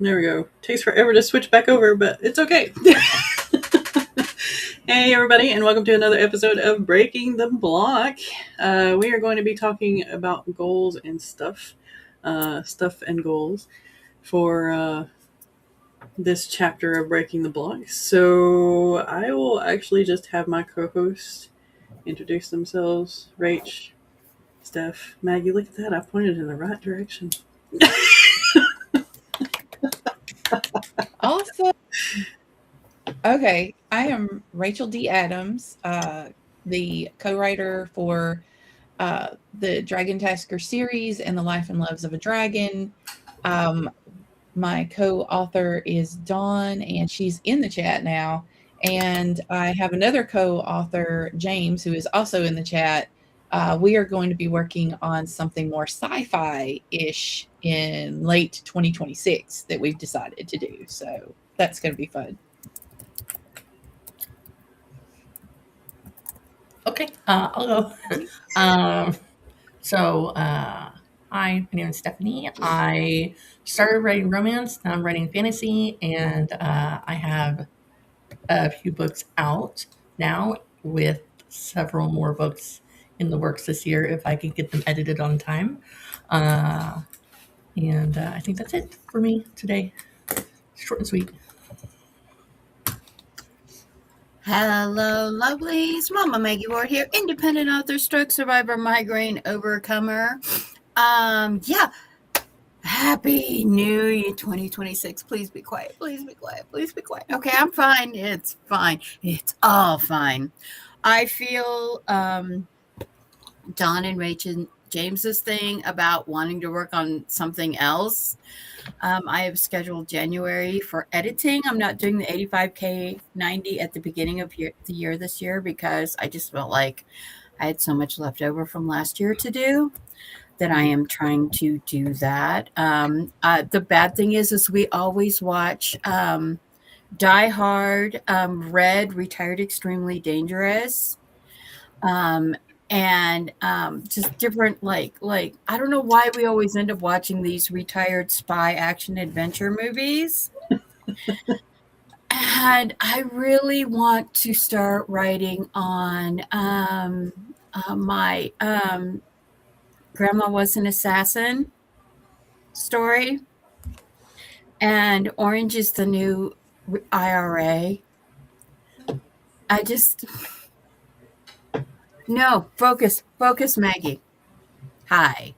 There we go. Takes forever to switch back over, but it's okay. Hey, everybody, and welcome to another episode of Breaking the Block. We are going to be talking about goals and stuff and goals for this chapter of Breaking the Block. So I will actually just have my co-host introduce themselves. Rach, Steph, Maggie, look at that. I pointed in the right direction. Awesome. Okay, I am Rachel D. Adams, the co-writer for the Dragon Tasker series and the Life and Loves of a Dragon. Um, my co-author is Dawn, and she's in the chat now. And I have another co-author, James, who is also in the chat. We are going to be working on something more sci-fi-ish in late 2026 that we've decided to do. So that's going to be fun. Okay, I'll go. Hi, my name is Stephanie. I started writing romance, now I'm writing fantasy, and I have a few books out now with several more books in the works this year if I can get them edited on time. I think that's it for me today. Short and sweet. Hello, lovelies. Mama Maggie Ward here, independent author, stroke survivor, migraine overcomer. Yeah. Happy New Year 2026. Please be quiet. Please be quiet. Please be quiet. Okay, I'm fine. It's fine. It's all fine. I feel Don and Rachel James's thing about wanting to work on something else. I have scheduled January for editing. I'm not doing the 85K 90 at the beginning of the year this year because I just felt like I had so much left over from last year to do that I am trying to do that. The bad thing is we always watch Die Hard, Red, Retired Extremely Dangerous. And just different like I don't know why we always end up watching these retired spy action adventure movies. And I really want to start writing on my Grandma Was an Assassin story, and Orange is the New IRA. I just No, focus, Maggie. Hi.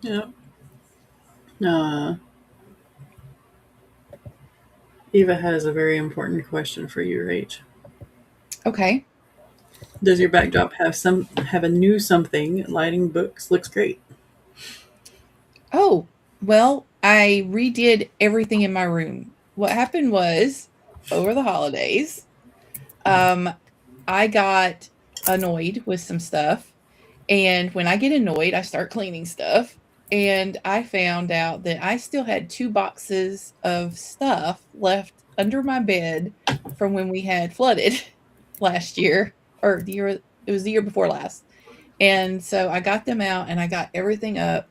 Yeah. Eva has a very important question for you, Rach. Okay. Does your backdrop have a new something? Lighting, books, looks great. Oh, well, I redid everything in my room. What happened was, over the holidays, I got annoyed with some stuff. And when I get annoyed, I start cleaning stuff. And I found out that I still had 2 boxes of stuff left under my bed from when we had flooded last year, or it was the year before last. And so I got them out and I got everything up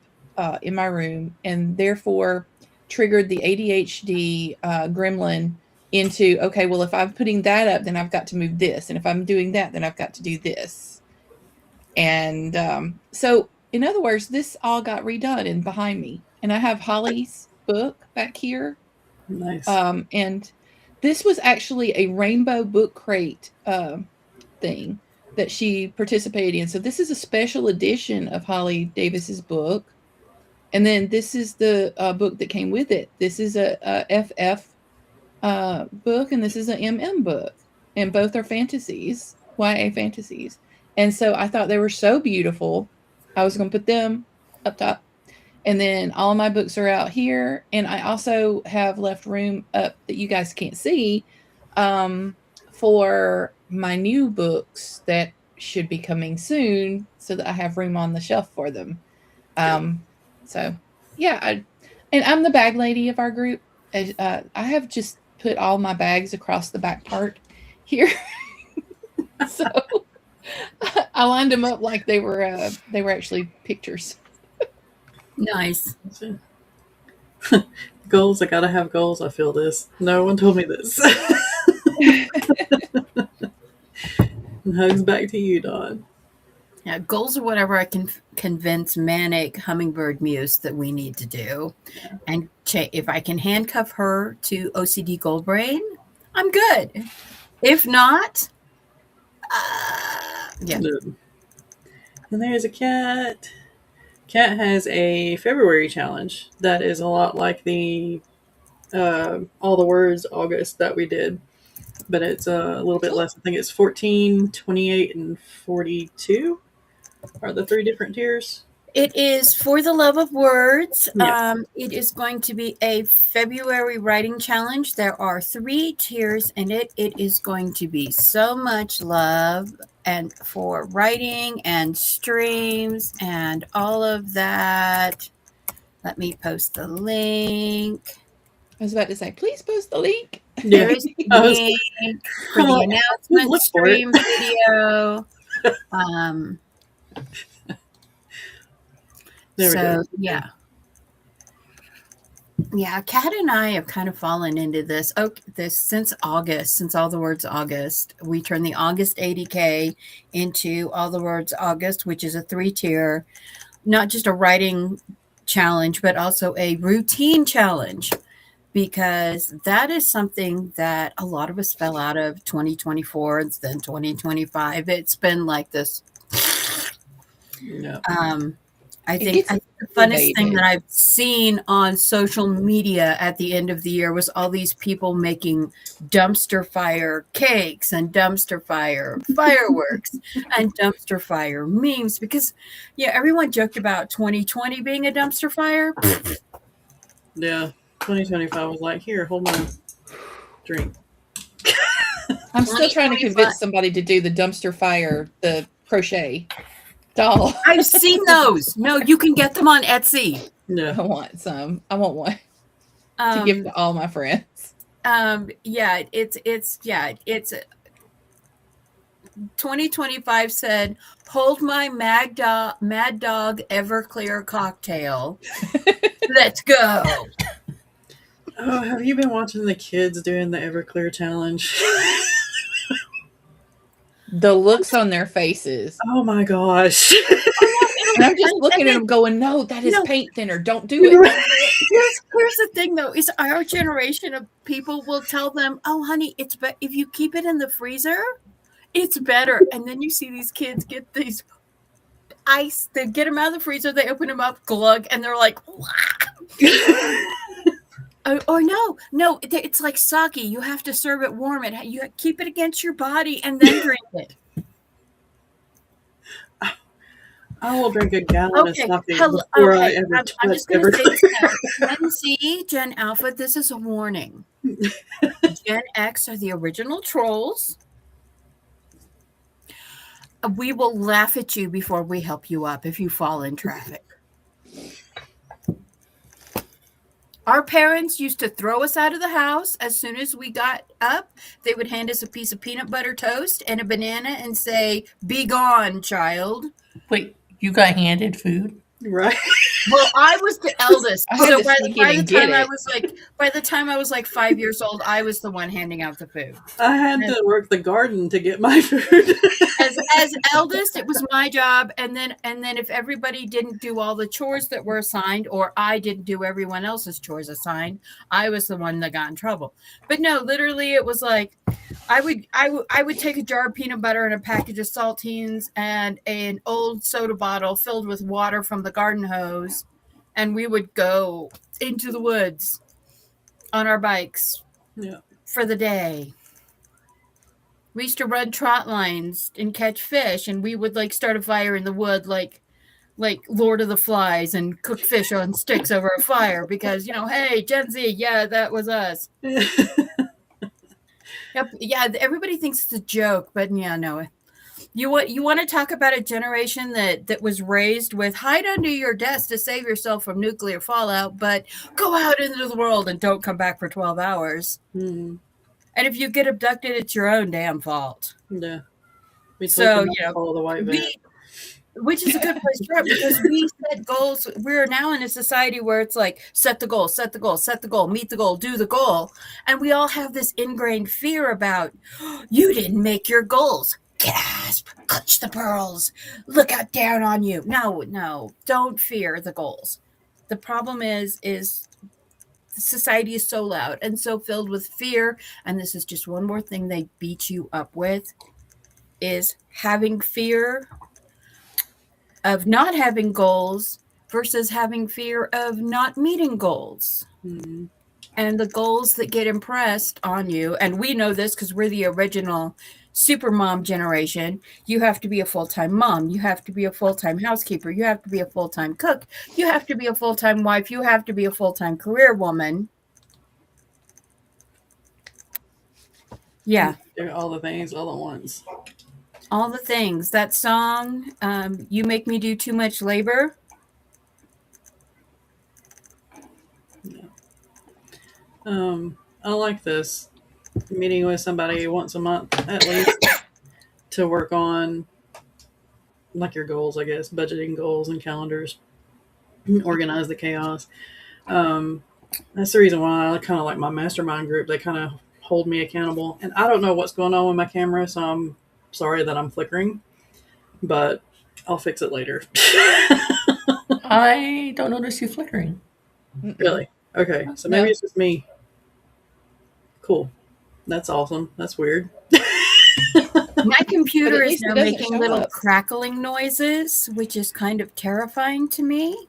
in my room, and therefore triggered the ADHD gremlin into, okay, well, if I'm putting that up, then I've got to move this. And if I'm doing that, then I've got to do this. And so, in other words, this all got redone and behind me. And I have Holly's book back here. Nice. And this was actually a rainbow book crate thing that she participated in. So this is a special edition of Holly Davis's book. And then this is the book that came with it. This is a FF book, and this is an MM book. And both are fantasies, YA fantasies. And so I thought they were so beautiful. I was going to put them up top. And then all of my books are out here. And I also have left room up that you guys can't see for my new books that should be coming soon so that I have room on the shelf for them. So, yeah. And I'm the bag lady of our group. I have just put all my bags across the back part here. So I lined them up like they were actually pictures. Nice. Goals. I gotta have goals. I feel this. No one told me this. And hugs back to you, Dawn. Yeah, goals are whatever I can convince manic hummingbird muse that we need to do. And if I can handcuff her to OCD goal brain, I'm good. If not, yeah. Good. And there's a cat. Cat has a February challenge that is a lot like the all the words August that we did, but it's a little bit less. I think it's 14, 28, and 42 are the three different tiers. It is For the Love of Words. Yes. It is going to be a February writing challenge. There are 3 tiers in it. It is going to be so much love and for writing and streams and all of that. Let me post the link. I was about to say, please post the link. Yeah. There is the I was- link for the announcement look for it. stream video. There we go. Yeah. Yeah, Kat and I have kind of fallen into this. Since August, since All the Words August, we turned the August 80K into All the Words August, which is a 3-tier, not just a writing challenge, but also a routine challenge, because that is something that a lot of us fell out of 2024 and then 2025. It's been like this. Yeah. I think the funnest thing that I've seen on social media at the end of the year was all these people making dumpster fire cakes and dumpster fire fireworks and dumpster fire memes, because everyone joked about 2020 being a dumpster fire. Yeah. 2025 was like, here, hold my drink. I'm still trying to convince somebody to do the dumpster fire, the crochet doll. I've seen those. No, you can get them on Etsy. Yeah. I want some. I want one to give to all my friends. It's 2025 said, hold my Mad Dog Everclear cocktail. Let's go. Oh, have you been watching the kids doing the Everclear challenge? The looks on their faces. Oh my gosh. And I'm just looking at them going, no, that is paint thinner. Don't do it. Here's the thing, though, is our generation of people will tell them, oh, honey, it's if you keep it in the freezer, it's better. And then you see these kids get these ice. They get them out of the freezer. They open them up, glug, and they're like, or no, it's like sake. You have to serve it warm. You keep it against your body and then drink it. I will drink a gallon of sake before I ever touch I'm just going to say this now. Gen Z, Gen Alpha, this is a warning. Gen X are the original trolls. We will laugh at you before we help you up if you fall in traffic. Our parents used to throw us out of the house as soon as we got up. They would hand us a piece of peanut butter toast and a banana and say, "Be gone, child." Wait, you got handed food? Right. Well, I was the eldest. So by the time I was like 5 years old, I was the one handing out the food. I had to work the garden to get my food. As eldest, it was my job, and then if everybody didn't do all the chores that were assigned, or I didn't do everyone else's chores assigned, I was the one that got in trouble. But no, literally, it was like I would take a jar of peanut butter and a package of saltines and an old soda bottle filled with water from the garden hose, and we would go into the woods on our bikes for the day. We used to run trot lines and catch fish, and we would like start a fire in the wood like Lord of the Flies and cook fish on sticks over a fire because, hey, Gen Z, that was us. Yep, everybody thinks it's a joke, but no. You want to talk about a generation that was raised with hide under your desk to save yourself from nuclear fallout, but go out into the world and don't come back for 12 hours. Mm-hmm. And if you get abducted, it's your own damn fault. Yeah. So, follow the white van. which is a good place to start because we set goals. We're now in a society where it's like set the goal, set the goal, set the goal, meet the goal, do the goal. And we all have this ingrained fear about you didn't make your goals. Gasp, clutch the pearls, look out down on you. No, don't fear the goals. The problem is society is so loud and so filled with fear. And this is just one more thing they beat you up with is having fear of not having goals versus having fear of not meeting goals. Mm-hmm. And the goals that get impressed on you, and we know this because we're the original super mom generation. You have to be a full-time mom. You have to be a full-time housekeeper. You have to be a full-time cook. You have to be a full-time wife. You have to be a full-time career woman. Yeah. Do all the things all at once. All the things. That song, You Make Me Do Too Much Labor. I like this. Meeting with somebody once a month at least to work on like your goals, I guess, budgeting goals and calendars, organize the chaos. That's the reason why I kind of like my mastermind group. They kind of hold me accountable. And I don't know what's going on with my camera, so I'm sorry that I'm flickering, but I'll fix it later. I don't notice you flickering. Really? Okay, so maybe it's just me. Cool. That's awesome. That's weird. My computer But at is least now it doesn't making show little up. crackling noises, which is kind of terrifying to me.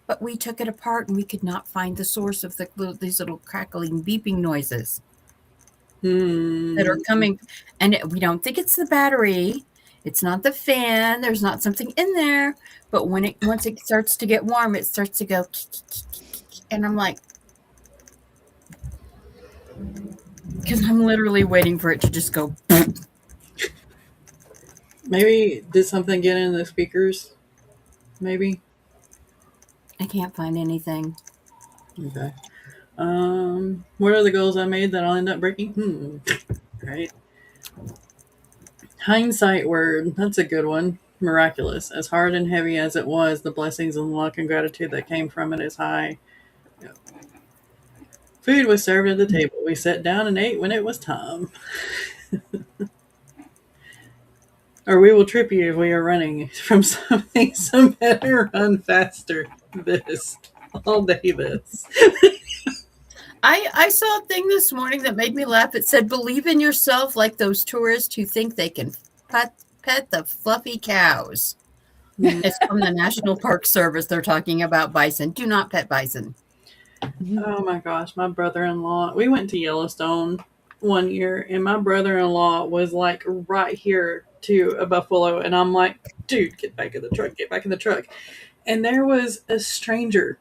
But we took it apart and we could not find the source of these little crackling, beeping noises that are coming. And we don't think it's the battery. It's not the fan. There's not something in there. But once it starts to get warm, it starts to go. And I'm like, because I'm literally waiting for it to just go. Maybe did something get in the speakers? Maybe. I can't find anything. Okay. What are the goals I made that I'll end up breaking? Right. Hindsight word. That's a good one. Miraculous. As hard and heavy as it was, the blessings and luck and gratitude that came from it is high. Yep. Food was served at the table. We sat down and ate when it was time. Or we will trip you if we are running from something, so better run faster. This. All day this. I saw a thing this morning that made me laugh. It said, believe in yourself like those tourists who think they can pet the fluffy cows. It's from the National Park Service. They're talking about bison. Do not pet bison. Oh my gosh, my brother-in-law. We went to Yellowstone one year, and my brother-in-law was like right here to a buffalo, and I'm like, dude, get back in the truck, get back in the truck. And there was a stranger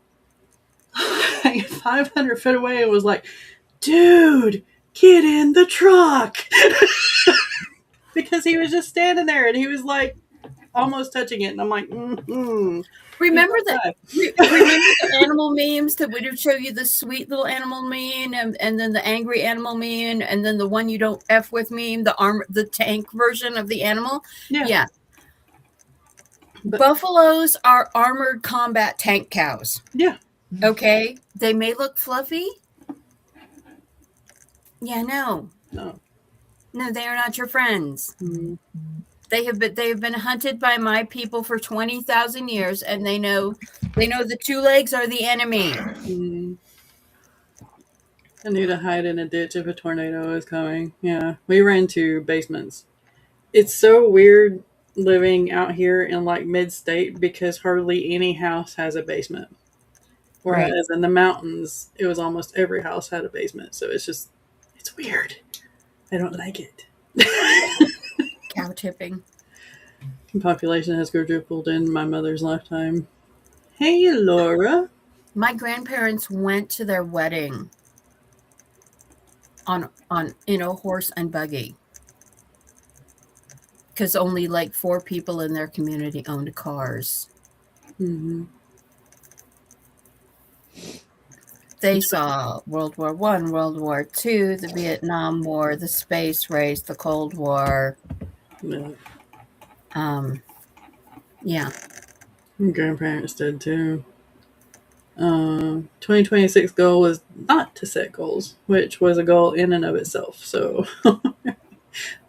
like 500 feet away and was like, dude, get in the truck. Because he was just standing there and he was like almost touching it. And I'm like, Remember the animal memes that would show you the sweet little animal meme and then the angry animal meme and then the one you don't F with meme, the tank version of the animal? Yeah. But buffaloes are armored combat tank cows. Yeah. Okay. They may look fluffy. Yeah, no, they are not your friends. Mm-hmm. They have been hunted by my people for 20,000 years, and they know the two legs are the enemy. Mm-hmm. I knew to hide in a ditch if a tornado was coming. Yeah, we ran to basements. It's so weird living out here in like mid-state because hardly any house has a basement. Whereas in the mountains, it was almost every house had a basement. So it's weird. I don't like it. Cow tipping. Population has quadrupled in my mother's lifetime. Hey, Laura. My grandparents went to their wedding on horse and buggy because only like 4 people in their community owned cars. Mm-hmm. They saw World War I, World War II, the Vietnam War, the space race, the Cold War. Yeah. Yeah. Grandparents did too. 2026 goal was not to set goals, which was a goal in and of itself. So, oh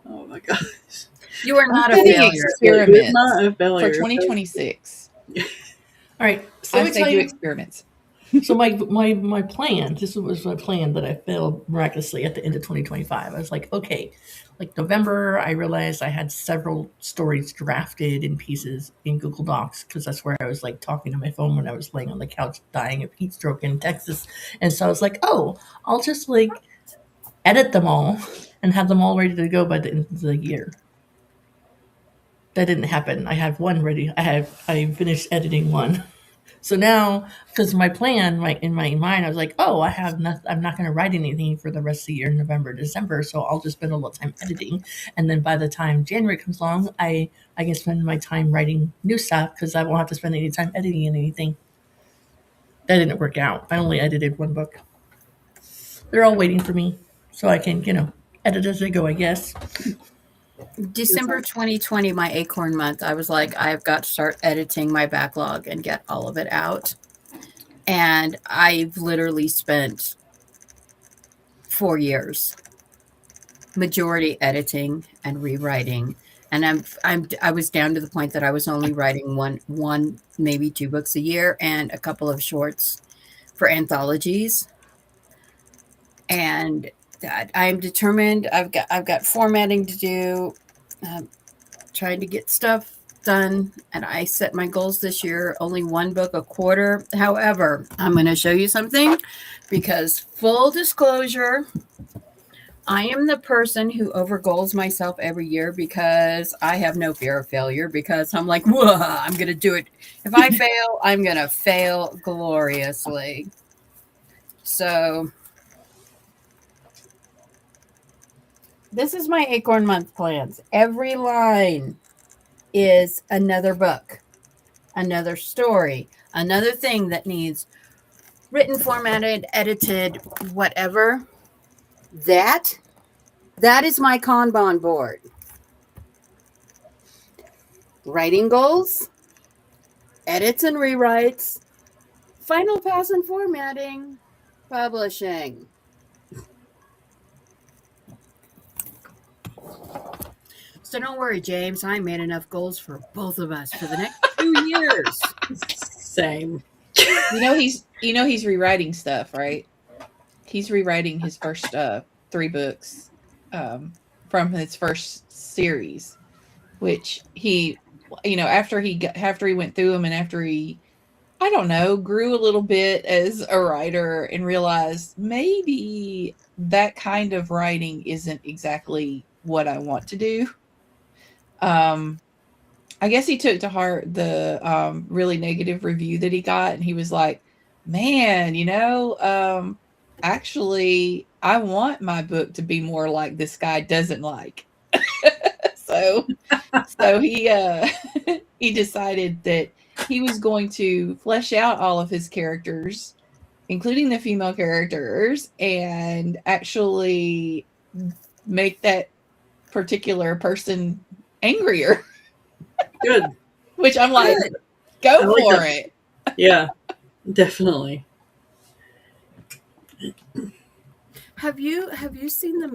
my gosh, You are I'm not a setting failure. it was experiments not a for failure. 2026. All right. So I let me say tell do you. experiments. So my plan. This was my plan that I failed miraculously at the end of 2025. I was like, okay, like November, I realized I had several stories drafted in pieces in Google Docs because that's where I was like talking to my phone when I was laying on the couch dying of heat stroke in Texas. And so I was like, oh, I'll just like edit them all and have them all ready to go by the end of the year. That didn't happen. I have one ready. I finished editing one. So now, because my plan, in my mind, I was like, oh, I have nothing. I'm not going to write anything for the rest of the year, November, December. So I'll just spend a lot of time editing, and then by the time January comes along, I can spend my time writing new stuff because I won't have to spend any time editing anything. That didn't work out. I only edited one book. They're all waiting for me, so I can edit as I go. I guess. December 2020, my acorn month, I was like, I've got to start editing my backlog and get all of it out. And I've literally spent 4 years majority editing and rewriting. And I was down to the point that I was only writing one, maybe 2 books a year and a couple of shorts for anthologies. And that I'm determined. I've got formatting to do, trying to get stuff done. And I set my goals this year, only one book a quarter. However, I'm going to show you something because full disclosure, I am the person who overgoals myself every year because I have no fear of failure because I'm like, whoa, I'm going to do it. If I fail, I'm going to fail gloriously. So this is my acorn month plans. Every line is another book, another story, another thing that needs written, formatted, edited, whatever. That is my Kanban board. Writing goals, edits and rewrites, final pass and formatting, publishing. So don't worry, James. I made enough goals for both of us for the next 2 years. Same. He's rewriting stuff, right? He's rewriting his first 3 books from his first series, which he after he went through them and after he I don't know, grew a little bit as a writer and realized maybe that kind of writing isn't exactly what I want to do. Um, I guess he took to heart the really negative review that he got, and he was like, "Man, actually, I want my book to be more like this guy doesn't like." so, so he decided that he was going to flesh out all of his characters, including the female characters, and actually make that particular person angrier. Good. Which I'm like, Good. go I like for that. it. Yeah, definitely. Have you seen the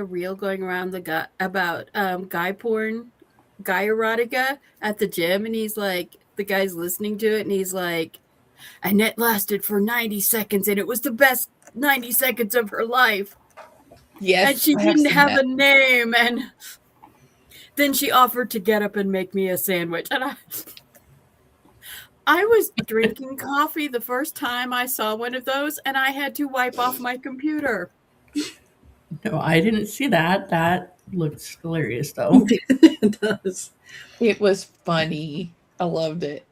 reel going around the guy about guy porn, guy erotica at the gym, and he's like, the guy's listening to it, and he's like, and it lasted for 90 seconds, and it was the best 90 seconds of her life, and Yes, she I have didn't seen have that. a name, and then she offered to get up and make me a sandwich, and I was drinking coffee the first time I saw one of those, and I had to wipe off my computer. No, I didn't see that. That looks hilarious, though. It does. It was funny. I loved it.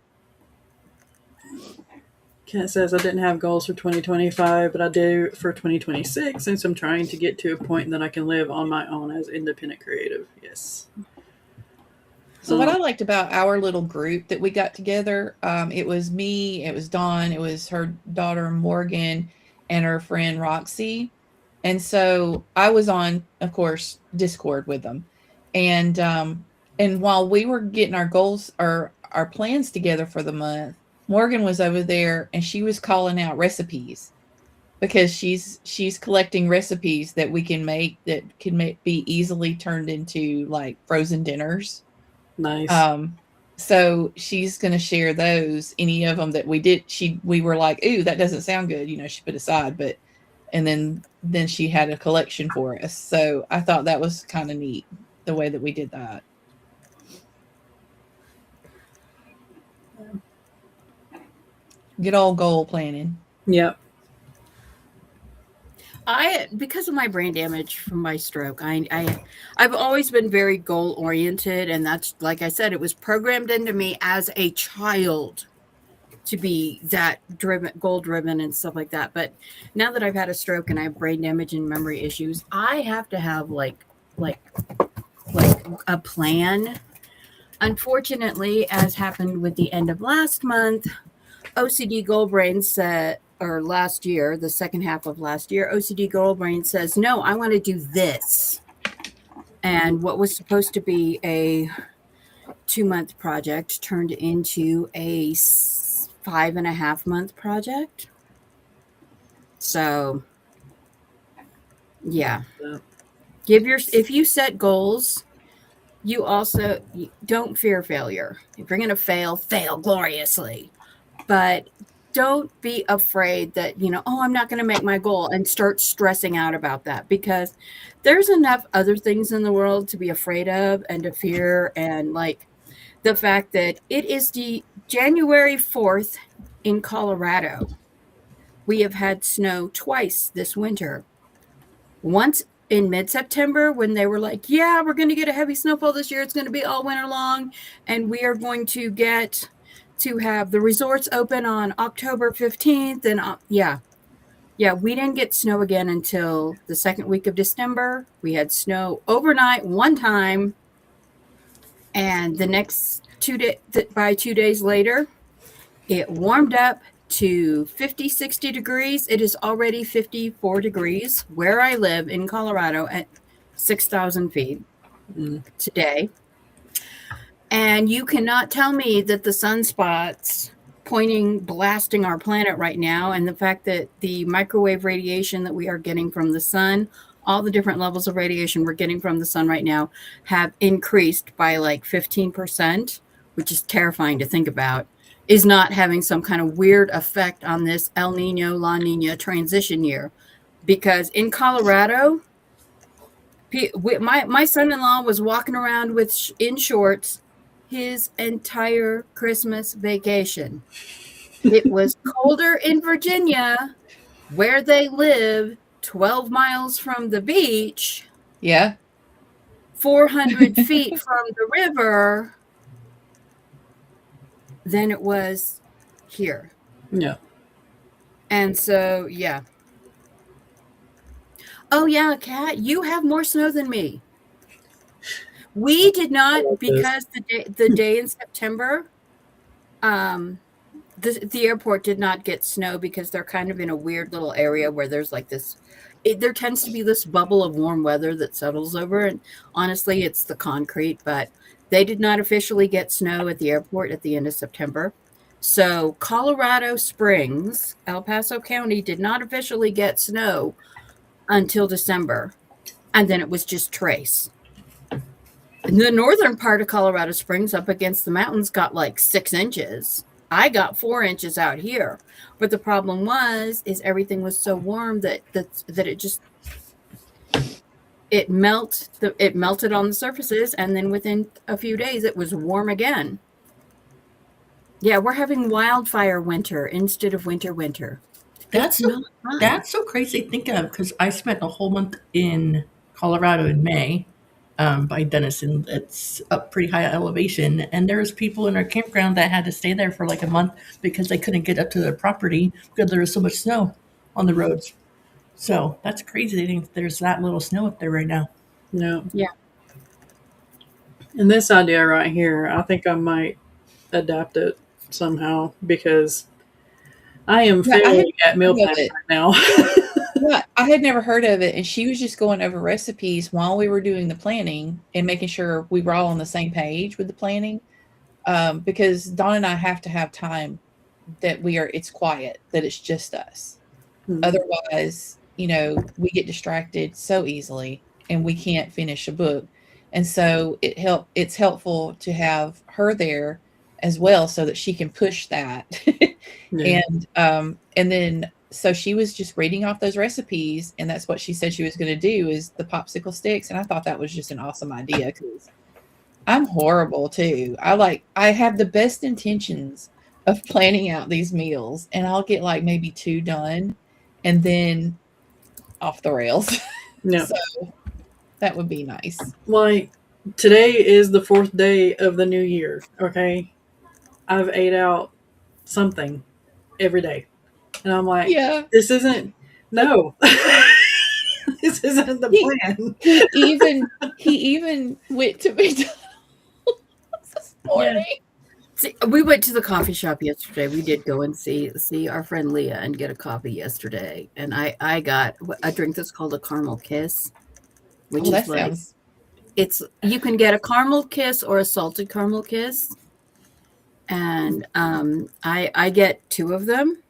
Kat says I didn't have goals for 2025, but I do for 2026 since I'm trying to get to a point that I can live on my own as independent creative. Yes. So what I liked about our little group that we got together, it was me, it was Dawn, it was her daughter Morgan, and her friend Roxy. And so I was on, of course, Discord with them. And And while we were getting our goals or our plans together for the month, Morgan was over there and she was calling out recipes because she's collecting recipes that we can make that can be easily turned into like frozen dinners. Nice. Um, so she's going to share those. Any of them that we did, we were like, "Ooh, that doesn't sound good," she put aside, but and then she had a collection for us. So I thought that was kind of neat the way that we did that. Good old goal planning. Yep. Because of my brain damage from my stroke, I've always been very goal oriented, and that's, like I said, it was programmed into me as a child to be that driven, goal driven, and stuff like that. But now that I've had a stroke and I have brain damage and memory issues, I have to have like a plan. Unfortunately, as happened with the end of last month, OCD Goal Brain said, or last year, the second half of last year, OCD Goal Brain says, no, I want to do this. And what was supposed to be a 2-month project turned into a 5.5-month project. So, yeah. If you set goals, you also don't fear failure. If you're going to fail gloriously. But don't be afraid that, oh, I'm not going to make my goal, and start stressing out about that, because there's enough other things in the world to be afraid of and to fear. And like the fact that it is the January 4th in Colorado. We have had snow twice this winter. Once in mid-September when they were like, yeah, we're going to get a heavy snowfall this year. It's going to be all winter long. And we are going to have the resorts open on October 15th. And we didn't get snow again until the second week of December. We had snow overnight one time. And the next by 2 days later, it warmed up to 50, 60 degrees. It is already 54 degrees where I live in Colorado at 6,000 feet today. And you cannot tell me that the sunspots blasting our planet right now, and the fact that the microwave radiation that we are getting from the sun, all the different levels of radiation we're getting from the sun right now, have increased by like 15%, which is terrifying to think about, is not having some kind of weird effect on this El Nino, La Nina transition year. Because in Colorado, my son-in-law was walking around in shorts his entire Christmas vacation. It was colder in Virginia, where they live, 12 miles from the beach. Yeah. 400 feet from the river than it was here. Yeah. And so, yeah. Oh, yeah, Kat, you have more snow than me. We did not, because the day in September, the airport did not get snow, because they're kind of in a weird little area where there's like this, there tends to be this bubble of warm weather that settles over. And honestly, it's the concrete, but they did not officially get snow at the airport at the end of September. So Colorado Springs, El Paso County, did not officially get snow until December. And then it was just trace. And the northern part of Colorado Springs up against the mountains got like 6 inches. I got 4 inches out here. But the problem is everything was so warm that it just, it melted on the surfaces, and then within a few days it was warm again. Yeah, we're having wildfire winter instead of winter. That's so crazy to think of, because I spent a whole month in Colorado in May by Denison. It's up pretty high elevation, and there was people in our campground that had to stay there for like a month because they couldn't get up to their property because there was so much snow on the roads. So that's crazy to think there's that little snow up there right now. Yeah. Yeah. And this idea right here, I think I might adapt it somehow, because I am failing at meal planning right now. Yeah, I had never heard of it, and she was just going over recipes while we were doing the planning and making sure we were all on the same page with the planning. Because Dawn and I have to have time that it's quiet, that it's just us. Hmm. Otherwise, we get distracted so easily and we can't finish a book. And so it's helpful to have her there as well so that she can push that. Yeah. And then so she was just reading off those recipes, and that's what she said she was going to do, is the popsicle sticks. And I thought that was just an awesome idea, because I'm horrible too. I have the best intentions of planning out these meals, and I'll get like maybe 2 done and then off the rails. Yeah. So that would be nice. Like, today is the 4th day of the new year, okay? I've ate out something every day. And I'm like, Yeah. this isn't, no. This isn't the He plan. he even went to McDonald's this Yeah. morning. See, we went to the coffee shop yesterday. We did go and see our friend Leah and get a coffee yesterday. And I got a drink that's called a caramel kiss, which Oh, that is like, sounds you can get a caramel kiss or a salted caramel kiss. And I get 2 of them.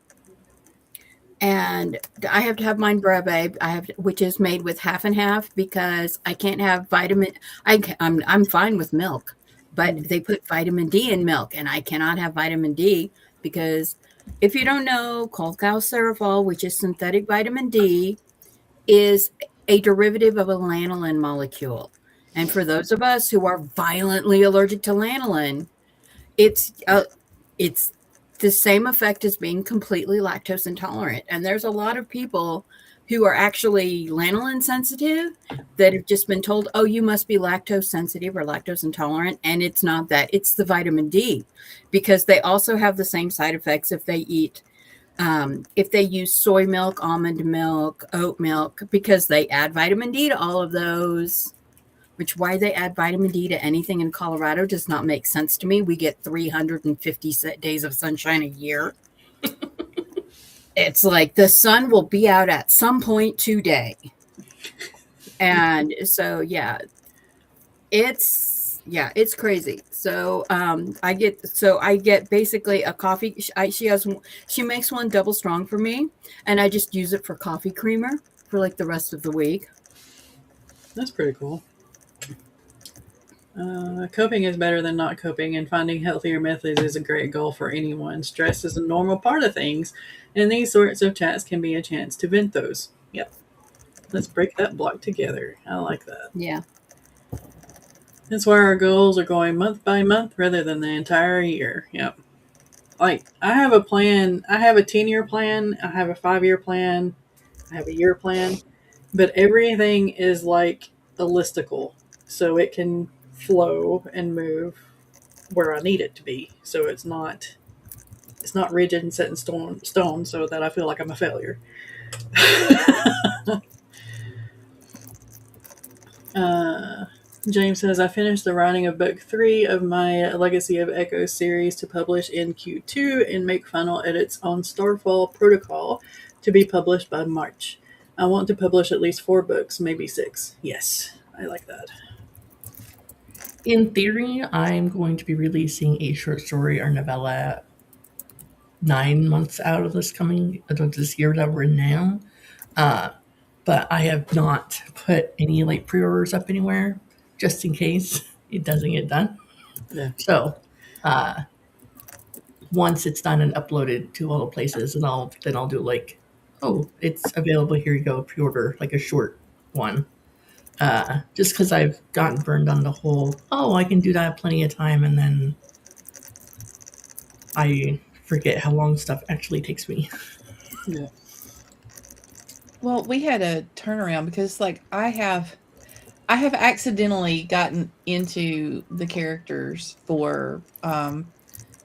And I have to have mine Brave, which is made with half and half, because I can't have vitamin. I'm fine with milk, but they put vitamin D in milk, and I cannot have vitamin D because, if you don't know, cholecalciferol, which is synthetic vitamin D, is a derivative of a lanolin molecule. And for those of us who are violently allergic to lanolin, it's the same effect as being completely lactose intolerant. And there's a lot of people who are actually lanolin sensitive that have just been told, oh, you must be lactose sensitive or lactose intolerant. And it's not that. It's the vitamin D, because they also have the same side effects if they use soy milk, almond milk, oat milk, because they add vitamin D to all of those. Which, why they add vitamin D to anything in Colorado does not make sense to me. We get 350 days of sunshine a year. It's like the sun will be out at some point today. And so, it's crazy. So I get basically a coffee. She makes one double strong for me, and I just use it for coffee creamer for like the rest of the week. That's pretty cool. Coping is better than not coping, and finding healthier methods is a great goal for anyone. Stress is a normal part of things, and these sorts of chats can be a chance to vent those. Yep. Let's break that block together. I like that. Yeah. That's why our goals are going month by month rather than the entire year. Yep. Like, I have a plan. I have a 10-year plan. I have a 5-year plan. I have a year plan. But everything is like a listicle. So it can flow and move where I need it to be. So it's not rigid and set in stone so that I feel like I'm a failure. James says, I finished the writing of book 3 of my Legacy of Echo series to publish in Q2 and make final edits on Starfall Protocol to be published by March. I want to publish at least 4 books, maybe 6. Yes, I like that. In theory, I'm going to be releasing a short story or novella 9 months out of this year that we're in now. But I have not put any like pre-orders up anywhere, just in case it doesn't get done. Yeah. So once it's done and uploaded to all the places, and I'll do like, oh, it's available, here you go, pre-order like a short one. Just because I've gotten burned on the whole, oh, I can do that plenty of time, and then I forget how long stuff actually takes me. Yeah. Well, we had a turnaround because like I have accidentally gotten into the characters for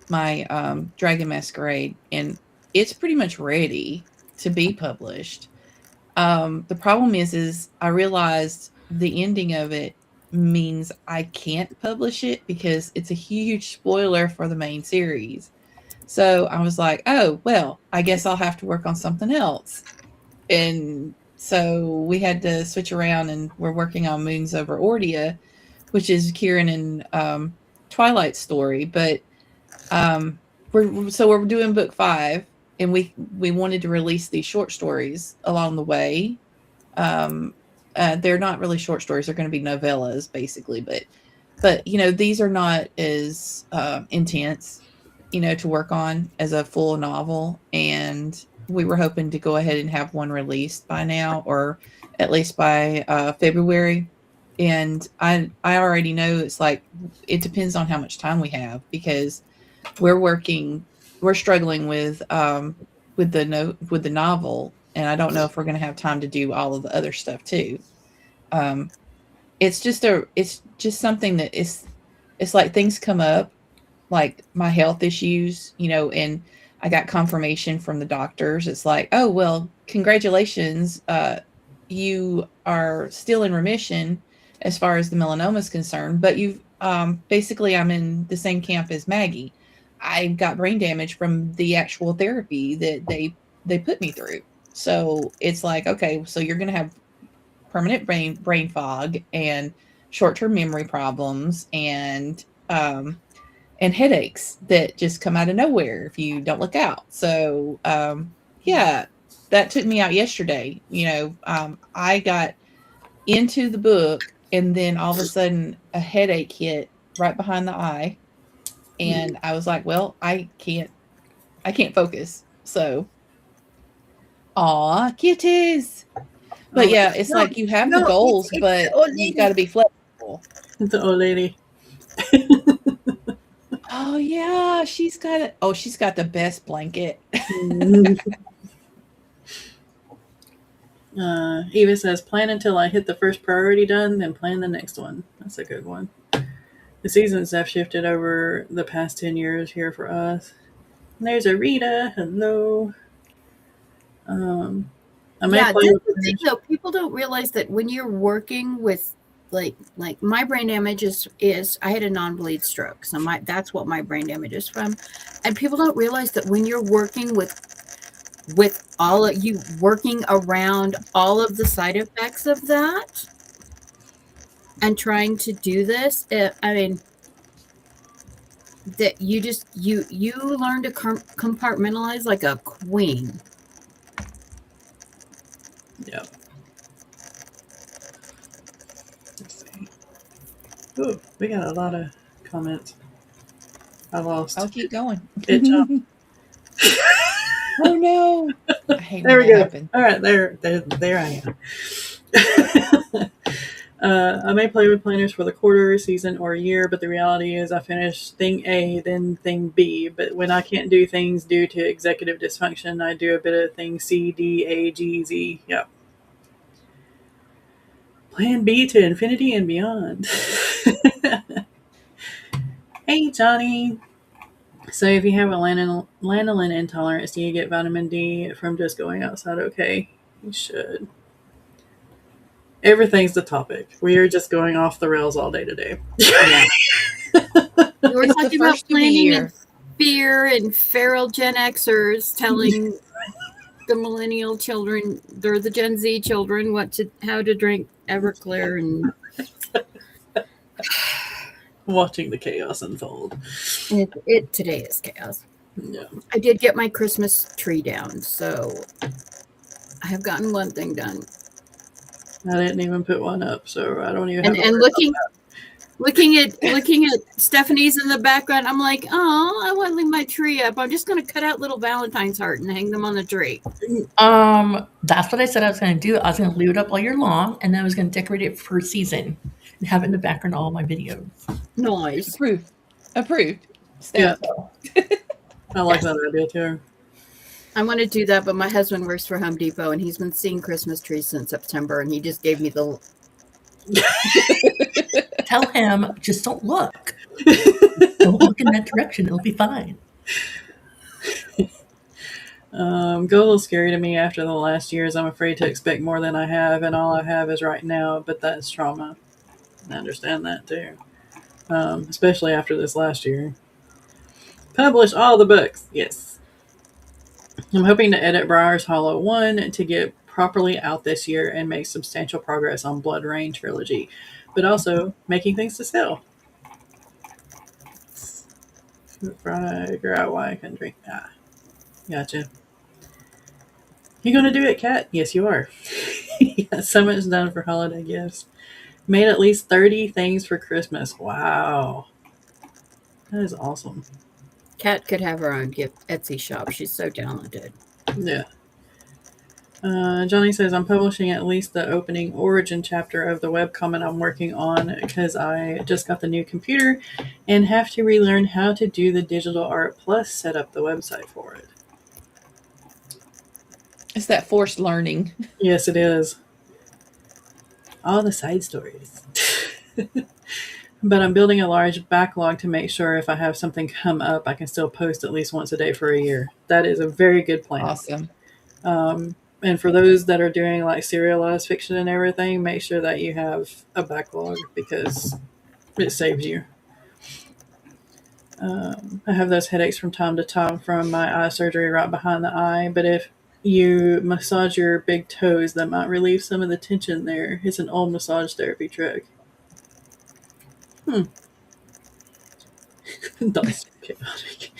my Dragon Masquerade, and it's pretty much ready to be published. The problem is I realized the ending of it means I can't publish it because it's a huge spoiler for the main series. So I was like, oh, well, I guess I'll have to work on something else. And So we had to switch around, and we're working on Moons Over Ordia, which is Kieran and Twilight's story. But we're doing book 5, and we wanted to release these short stories along the way. Um, they're not really short stories; they're going to be novellas, basically. But these are not as intense, to work on as a full novel. And we were hoping to go ahead and have one released by now, or at least by February. And I already know it's like it depends on how much time we have, because we're struggling with the novel, and I don't know if we're going to have time to do all of the other stuff too. Um, it's just something that it's like things come up, like my health issues, and I got confirmation from the doctors. It's like, oh, well, congratulations. You are still in remission as far as the melanoma is concerned, but basically, I'm in the same camp as Maggie. I got brain damage from the actual therapy that they put me through. So it's like, okay, so you're going to have permanent brain fog and short-term memory problems and headaches that just come out of nowhere if you don't look out. So yeah, that took me out yesterday. I got into the book, and then all of a sudden a headache hit right behind the eye, and I was like, well, I can't focus. So aw, kitties. But Oh, yeah, it's No, like you have the no, goals, it's the but old you got to lady. be flexible. the old lady. Oh yeah, she's got the best blanket. Eva says, plan until I hit the first priority done, then plan the next one. That's a good one. The seasons have shifted over the past 10 years here for us. And there's a Rita. Hello. Um, I may Yeah, play that's with the thing finish. though. People don't realize that when you're working with like my brain damage is I had a non-bleed stroke. So that's what my brain damage is from. And people don't realize that when you're working with all of you working around all of the side effects of that and trying to do this, I mean that you learn to compartmentalize like a queen. Yeah. Let's see. Ooh, we got a lot of comments. I I'll lost keep going. it. Oh no. I hate when There we that go. happens. All right, there I am. I may play with planners for the quarter, season, or year, but the reality is I finish thing A, then thing B. But when I can't do things due to executive dysfunction, I do a bit of thing C, D, A, G, Z. Yep. Plan B to infinity and beyond. Hey, Johnny. So if you have a lanolin intolerance, do you get vitamin D from just going outside? Okay, you should. Everything's the topic. We are just going off the rails all day today. Yeah. We were It's the talking about first of the planning and year. fear and feral Gen Xers telling the millennial children, they're the Gen Z children, how to drink Everclear and Watching the chaos unfold. it today is chaos. Yeah. I did get my Christmas tree down, so I have gotten one thing done. I didn't even put one up, so I don't even have And to and worry looking at Stephanie's in the background, I'm like, oh, I want to leave my tree up. I'm just going to cut out little Valentine's heart and hang them on the tree. That's what I said I was going to do. I was going to leave it up all year long, and then I was going to decorate it for season and have it in the background of all my videos. Nice. Approved. Yeah. Steph. I like that idea too. I want to do that, but my husband works for Home Depot, and he's been seeing Christmas trees since September, and he just gave me the... Tell him, just don't look. Don't look in that direction. It'll be fine. Go a little scary to me after the last years. I'm afraid to expect more than I have, and all I have is right now, but that's trauma. I understand that too. Especially after this last year. Publish all the books. Yes. I'm hoping to edit Briar's Hollow 1 to get properly out this year and make substantial progress on Blood Rain trilogy, but also making things to sell. Figure out why I couldn't drink. Gotcha. You gonna do it, Kat? Yes, you are. Yeah, so much done for holiday gifts. Made at least 30 things for Christmas. Wow. That is awesome. Kat could have her own gift Etsy shop. She's so talented. Yeah. Johnny says, I'm publishing at least the opening origin chapter of the webcomic I'm working on because I just got the new computer and have to relearn how to do the digital art plus set up the website for it. It's that forced learning. Yes, it is. All the side stories. But I'm building a large backlog to make sure if I have something come up, I can still post at least once a day for a year. That is a very good plan. Awesome. And for those that are doing like serialized fiction and everything, make sure that you have a backlog because it saves you. I have those headaches from time to time from my eye surgery right behind the eye, but if you massage your big toes, that might relieve some of the tension there. It's an old massage therapy trick. That's chaotic.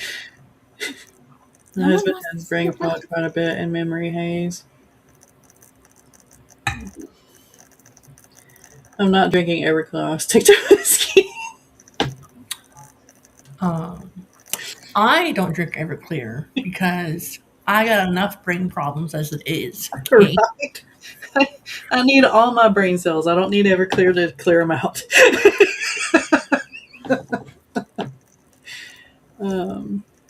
My husband has brain fog quite a bit and memory haze. I'm not drinking Everclear. I'll stick to whiskey. I don't drink Everclear because I got enough brain problems as it is. Okay? Right. I need all my brain cells. I don't need Everclear to clear them out.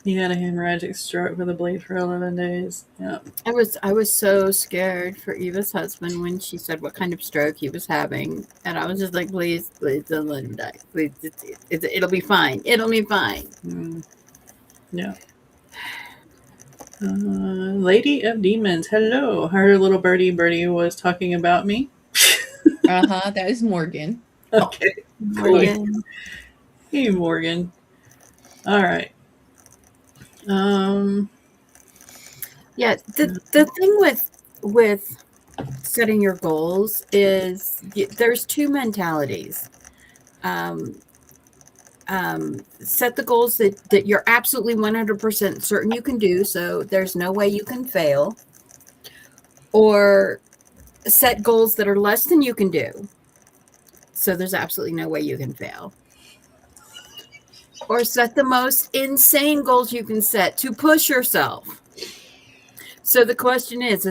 He had a hemorrhagic stroke with a bleed for 11 days. Yeah. I was so scared for Eva's husband when she said what kind of stroke he was having, and I was just like, please don't let him die. Please, it'll be fine. It'll be fine. Yeah. Lady of Demons, hello. Her little birdie was talking about me. That is Morgan. Okay. Morgan. Hey, Morgan. All right. Yeah, the thing with setting your goals is there's two mentalities. Set the goals that you're absolutely 100% certain you can do, so there's no way you can fail, or set goals that are less than you can do, so there's absolutely no way you can fail. Or set the most insane goals you can set to push yourself. So the question is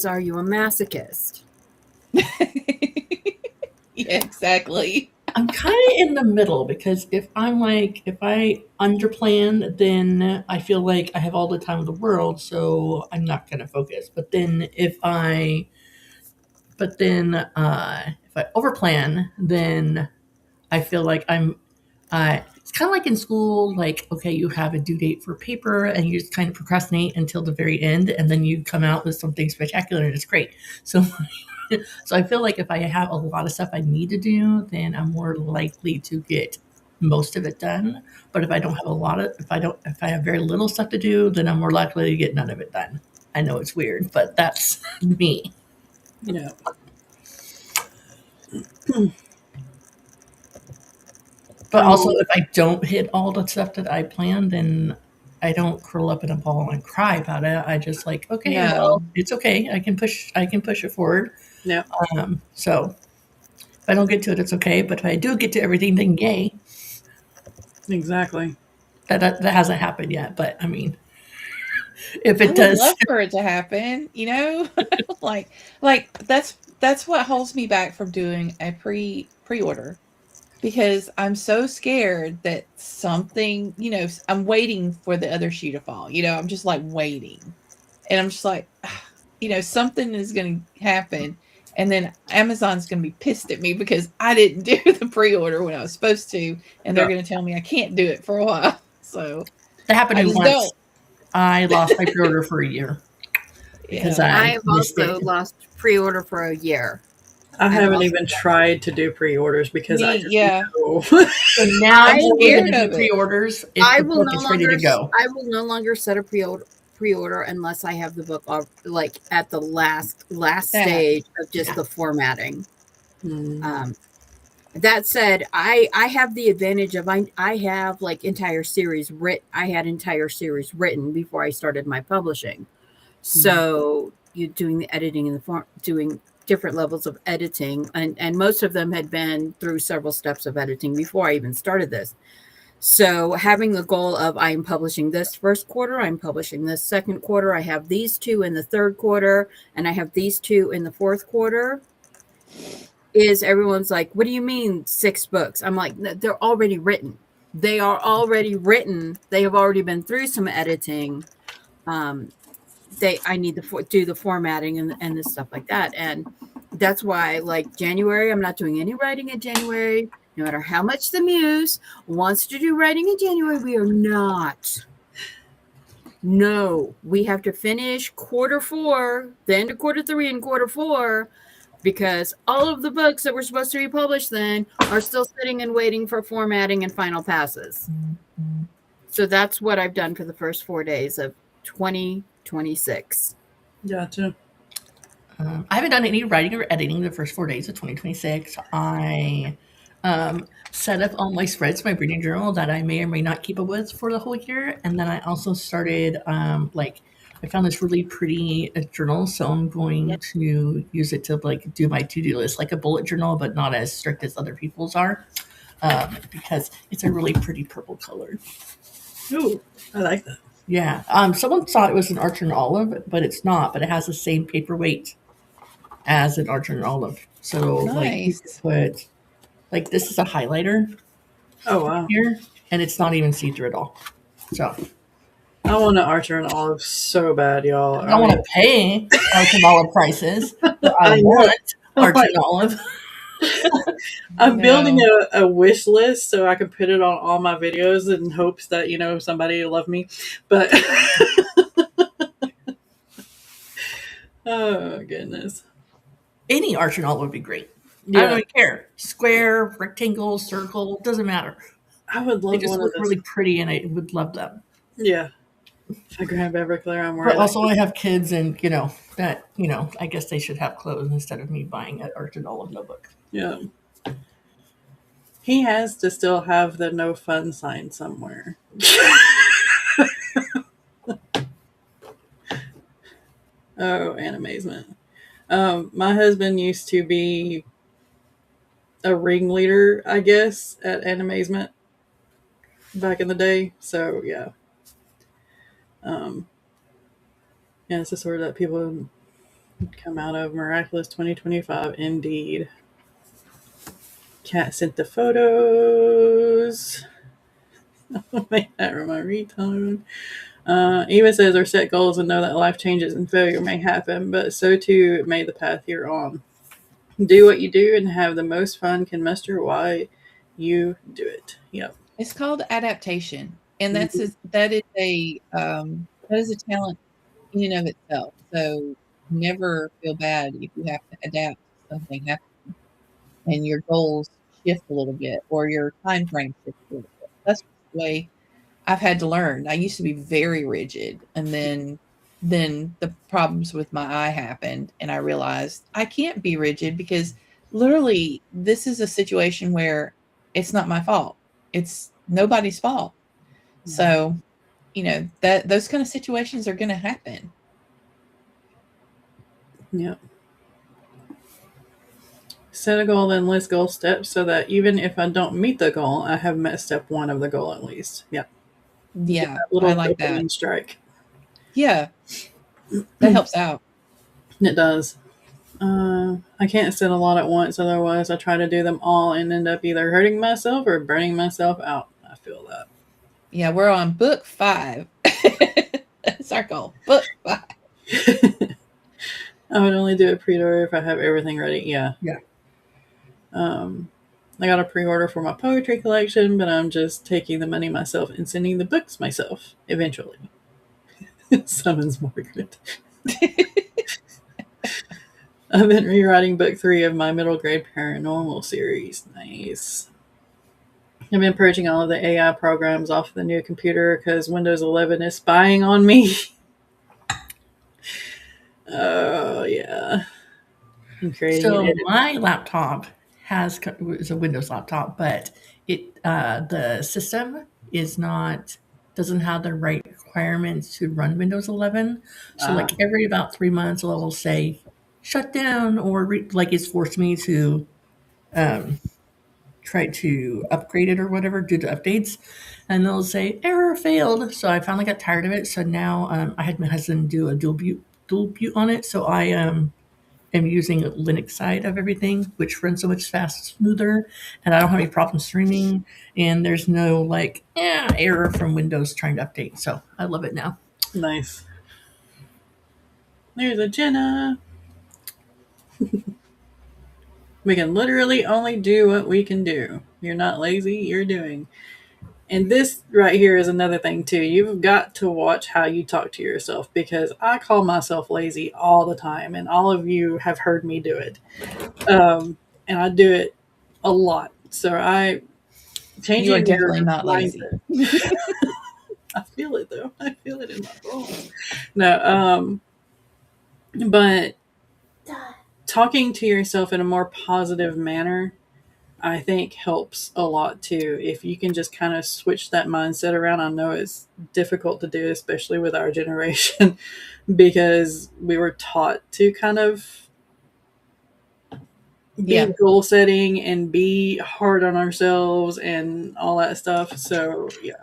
are you a masochist? Yeah, exactly. I'm kind of in the middle because if I underplan, then I feel like I have all the time in the world, so I'm not going to focus. But then if I overplan, then I feel like it's kind of like in school, like, okay, you have a due date for paper and you just kind of procrastinate until the very end, and then you come out with something spectacular and it's great. So I feel like if I have a lot of stuff I need to do, then I'm more likely to get most of it done. But if I don't have if I have very little stuff to do, then I'm more likely to get none of it done. I know it's weird, but that's me. Yeah. But also, if I don't hit all the stuff that I planned, then I don't curl up in a ball and cry about it. I just like, okay, well, it's okay. I can push it forward. Yeah. So if I don't get to it, it's okay. But if I do get to everything, then yay. Exactly. That hasn't happened yet, but I mean, if it I does, would love for it to happen. like that's what holds me back from doing a pre-order. Because I'm so scared that something, I'm waiting for the other shoe to fall. I'm just like waiting. And I'm just like, something is going to happen. And then Amazon's going to be pissed at me because I didn't do the pre-order when I was supposed to. And they're going to tell me I can't do it for a while. So that happened to me once. Don't. I lost my pre-order for a year. Because I've also lost pre-order for a year. I haven't even tried to do pre-orders because I just know. So now I'm scared to do pre-orders if the book is ready to go. I will no longer set a pre-order pre-order unless I have the book like at the last That stage of just Yeah. the formatting. Mm. That said, I have the advantage of I have like entire series writ. I had entire series written before I started my publishing. So you doing the editing and the form, doing different levels of editing, and most of them had been through several steps of editing before I even started this. So having the goal of I'm publishing this first quarter, I'm publishing this second quarter, I have these two in the third quarter, and I have these two in the fourth quarter, is everyone's like, what do you mean 6 books? I'm like, they're already written. They are already written. They have already been through some editing. I need to do the formatting and the stuff like that. And that's why, like, January, I'm not doing any writing in January. No matter how much the muse wants to do writing in January, we are not. No, we have to finish quarter 4, the end of quarter 3 and quarter 4, because all of the books that were supposed to be published then are still sitting and waiting for formatting and final passes. So that's what I've done for the first 4 days of 2026. Gotcha. I haven't done any writing or editing the first 4 days of 2026. I set up all my spreads, my reading journal that I may or may not keep up with for the whole year. And then I also started, I found this really pretty journal. So I'm going to use it to like do my to-do list, like a bullet journal, but not as strict as other people's are, because it's a really pretty purple color. Ooh, I like that. Yeah. Someone thought it was an Archer and Olive, but it's not. But it has the same paperweight as an Archer and Olive. So like you could nice. put like this is a highlighter Oh wow. here, and it's not even see through at all. So I want an Archer and Olive so bad, y'all. I don't want to pay Archer and Olive prices, but I I know. want Archer Like, and Olive. I'm building No. a wish list so I can put it on all my videos in hopes that, you know, somebody will love me. But oh goodness. Any Archer and Olive would be great. I don't Yeah. even care. Square, rectangle, circle, doesn't matter. I would They love just one of look those. really pretty, and I would love them. Yeah. If I grab Everclear, I'm But worried. also, I have kids, and I guess they should have clothes instead of me buying an Archer and Olive notebook. Yeah. He has to still have the no fun sign somewhere. Oh, and amazement. My husband used to be a ringleader, I guess, at Animazement back in the day. So yeah, yeah, it's the sort that people come out of. Miraculous 2025, indeed. Cat sent the photos. Make that remind retone. Eva says, or set goals and know that life changes and failure may happen, but so too may the path you're on. Do what you do and have the most fun can muster why you do it. Yep. It's called adaptation, and Mhm. that is a talent in and of itself. So never feel bad if you have to adapt to something happen and your goals shift a little bit or your time frame shifts a little bit. That's the way I've had to learn. I used to be very rigid, and then the problems with my eye happened, and I realized I can't be rigid because literally this is a situation where it's not my fault. It's nobody's fault. So, that those kind of situations are going to happen. Yep. Set a goal, then list goal steps so that even if I don't meet the goal, I have met step one of the goal at least. Yep. Get Yeah, that I little like that. dopamine strike. Yeah, that helps out. It does. I can't set a lot at once, otherwise, I try to do them all and end up either hurting myself or burning myself out. I feel that. Yeah, we're on book 5. That's our goal. Book 5. I would only do a pre order if I have everything ready. Yeah. Yeah. I got a pre order for my poetry collection, but I'm just taking the money myself and sending the books myself eventually. Summons Margaret. I've been rewriting book 3 of my middle grade paranormal series. Nice. I've been purging all of the AI programs off the new computer because Windows 11 is spying on me. Oh yeah. And creating an So edit. my laptop is a Windows laptop, but the system is not doesn't have the right requirements to run Windows 11. So Ah, like every about 3 months, it'll say shut down or like it's forced me to um, try to upgrade it or whatever due to updates, and they'll say error failed. So I finally got tired of it. So now I had my husband do a dual boot on it. So I am using the Linux side of everything, which runs so much faster, smoother, and I don't have any problems streaming. And there's no like error from Windows trying to update. So I love it now. nice. There's a Jenna. We can literally only do what we can do. You're not lazy, you're doing. And this right here is another thing too. You've got to watch how you talk to yourself because I call myself lazy all the time, and all of you have heard me do it. And I do it a lot. So I You are changing your definitely not lazy. mindset. I feel it though. I feel it in my bones. No, but talking to yourself in a more positive manner, I think helps a lot too. If you can just kind of switch that mindset around, I know it's difficult to do, especially with our generation, because we were taught to kind of be Yeah. goal setting and be hard on ourselves and all that stuff. So yeah,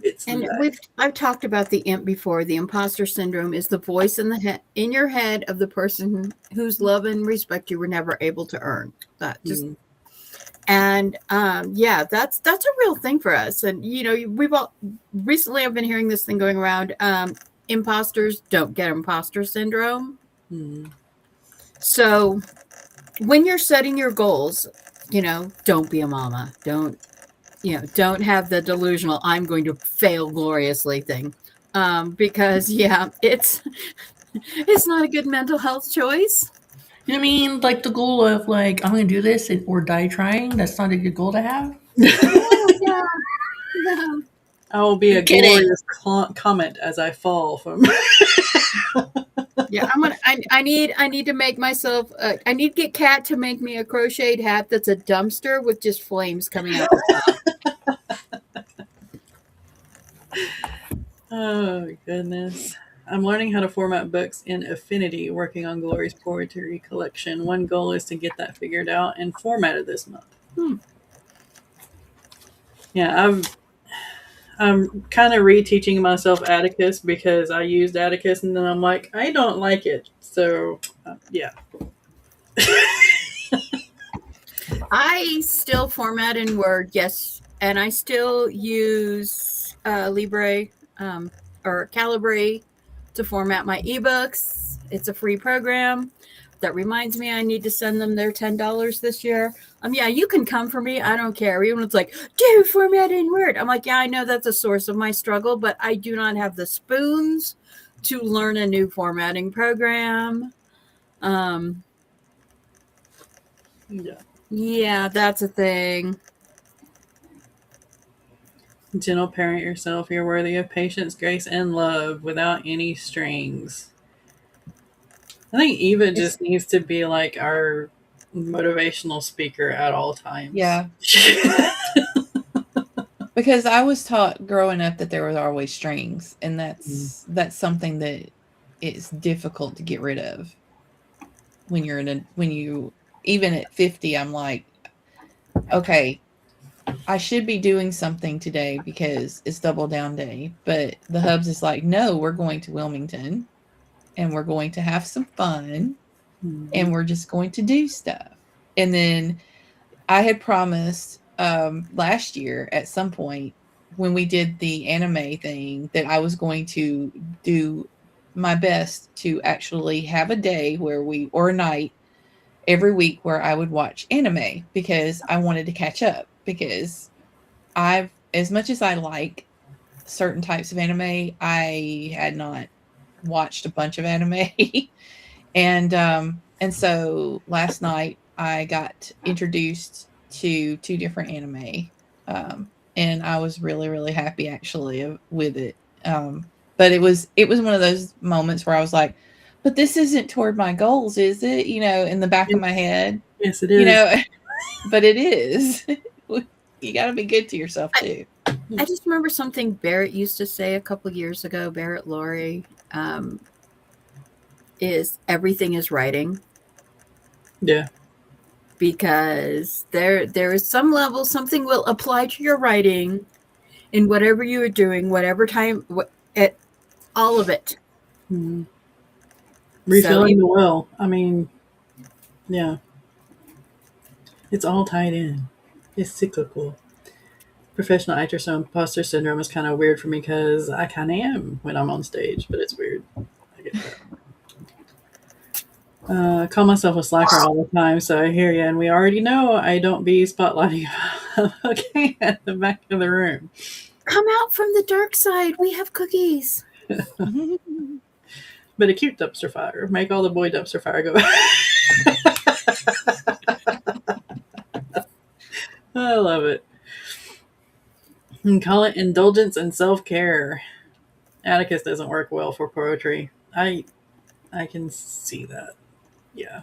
it's And that. I've talked about the imp before. The imposter syndrome is the voice in your head of the person whose love and respect you were never able to earn. That just Mm, and yeah, that's a real thing for us. And you know, we've all recently I've been hearing this thing going around. Imposters don't get imposter syndrome. mm. So when you're setting your goals, you know, don't be a mama. Don't have the delusional I'm going to fail gloriously thing. Because yeah, it's not a good mental health choice. You know what I mean? Like the goal of like I'm gonna do this or die trying. That's not a good goal to have. Oh yeah. No. I will be a I'm kidding. glorious comet as I fall from. Yeah, I need to make myself I need to get Kat to make me a crocheted hat that's a dumpster with just flames coming out the top. Oh, goodness. I'm learning how to format books in Affinity, working on Glory's poetry collection. One goal is to get that figured out and formatted this month. Hmm. Yeah, I'm kind of reteaching myself Atticus because I used Atticus and then I'm like, I don't like it. So, yeah. I still format in Word, yes, and I still use Libre or Calibri to format my ebooks. It's a free program. That reminds me, I need to send them their $10 this year. Yeah, you can come for me. I don't care. Even it's like, dude, format in Word. I'm like, yeah, I know that's a source of my struggle, but I do not have the spoons to learn a new formatting program. Um, Yeah. yeah, that's a thing. Gentle parent yourself. You're worthy of patience, grace, and love without any strings. I think Eva It's just needs to be like our motivational speaker at all times. yeah, because I was taught growing up that there was always strings, and that's something that is difficult to get rid of when you even at 50, I'm like, okay, I should be doing something today because it's double down day. But the hubs is like, no, we're going to Wilmington and we're going to have some fun Mhm. and we're just going to do stuff. And then I had promised last year at some point when we did the anime thing that I was going to do my best to actually have a day where or a night every week where I would watch anime because I wanted to catch up because as much as I like certain types of anime, I had not watched a bunch of anime. And so last night I got introduced to two different anime. And I was really, really happy actually with it. But it was one of those moments where I was like, but this isn't toward my goals, is it? In the back of my head, Yes, it you is. know, but it is. You got to be good to yourself too. I just remember something Barrett used to say a couple years ago. Barrett Laurie, is everything is writing. Yeah. Because there is some level, something will apply to your writing in whatever you are doing, whatever time, all of it. Mm-hmm. So Refilling the well. I mean, yeah. It's all tied in. It's cyclical. Professional actor, so imposter syndrome is kind of weird for me because I kind of am when I'm on stage, but it's weird. I get that. I call myself a slacker all the time, so I hear you. And we already know I don't be spotlighting okay at the back of the room. come out from the dark side. We have cookies. But a cute dumpster fire. Make all the boy dumpster fire go. I love it. And call it indulgence and self-care. Atticus doesn't work well for poetry. I can see that. Yeah.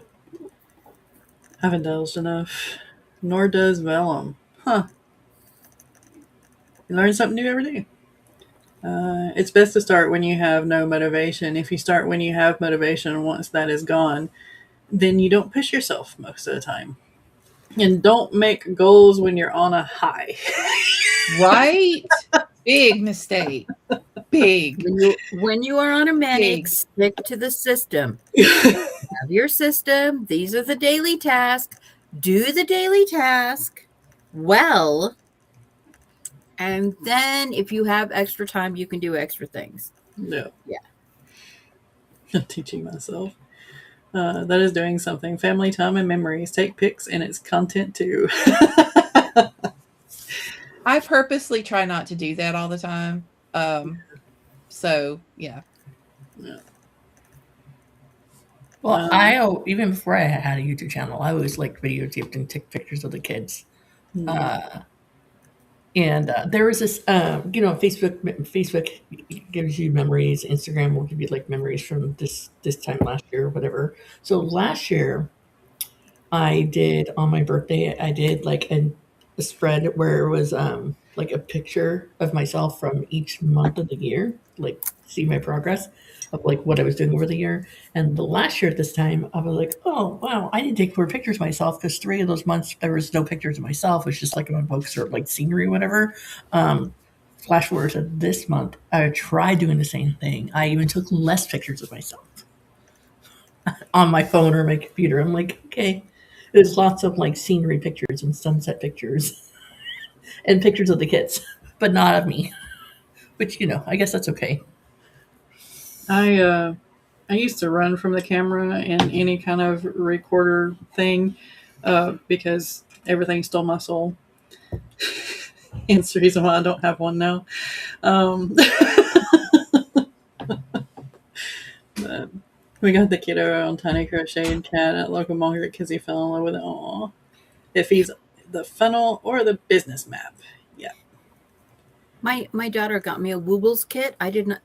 I've indulged enough. Nor does Vellum. Huh. You learn something new every day. It's best to start when you have no motivation. If you start when you have motivation, once that is gone, then you don't push yourself most of the time. And don't make goals when you're on a high. Right? Big mistake. Big. When you are on a manic, Big. stick to the system. Have your system. These are the daily tasks. Do the daily task well. And then if you have extra time, you can do extra things. Yeah. Yeah. I'm teaching myself. That is doing something. Family time and memories. Take pics and its content too. I purposely try not to do that all the time. So yeah. Yeah. Well, even before I had a YouTube channel, I always like videotaped and took pictures of the kids. And there was this, Facebook gives you memories. Instagram will give you like memories from this time last year or whatever. So last year, I did on my birthday, I did like a spread where it was like a picture of myself from each month of the year, like see my progress of like what I was doing over the year. And the last year at this time, I was like, oh wow, I didn't take more pictures of myself because 3 of those months there was no pictures of myself. It was just like my books or like scenery or whatever. Flash forward to this month, I tried doing the same thing. I even took less pictures of myself on my phone or my computer. I'm like, okay. There's lots of like scenery pictures and sunset pictures and pictures of the kids, but not of me. Which, I guess that's okay. I used to run from the camera in any kind of recorder thing because everything stole my soul. Hence the reason why I don't have one now. But we got the kiddo on Tiny Crochet and Cat at local market because he fell in love with it. Aww. If he's the funnel or the business map. Yeah. My daughter got me a Woobles kit.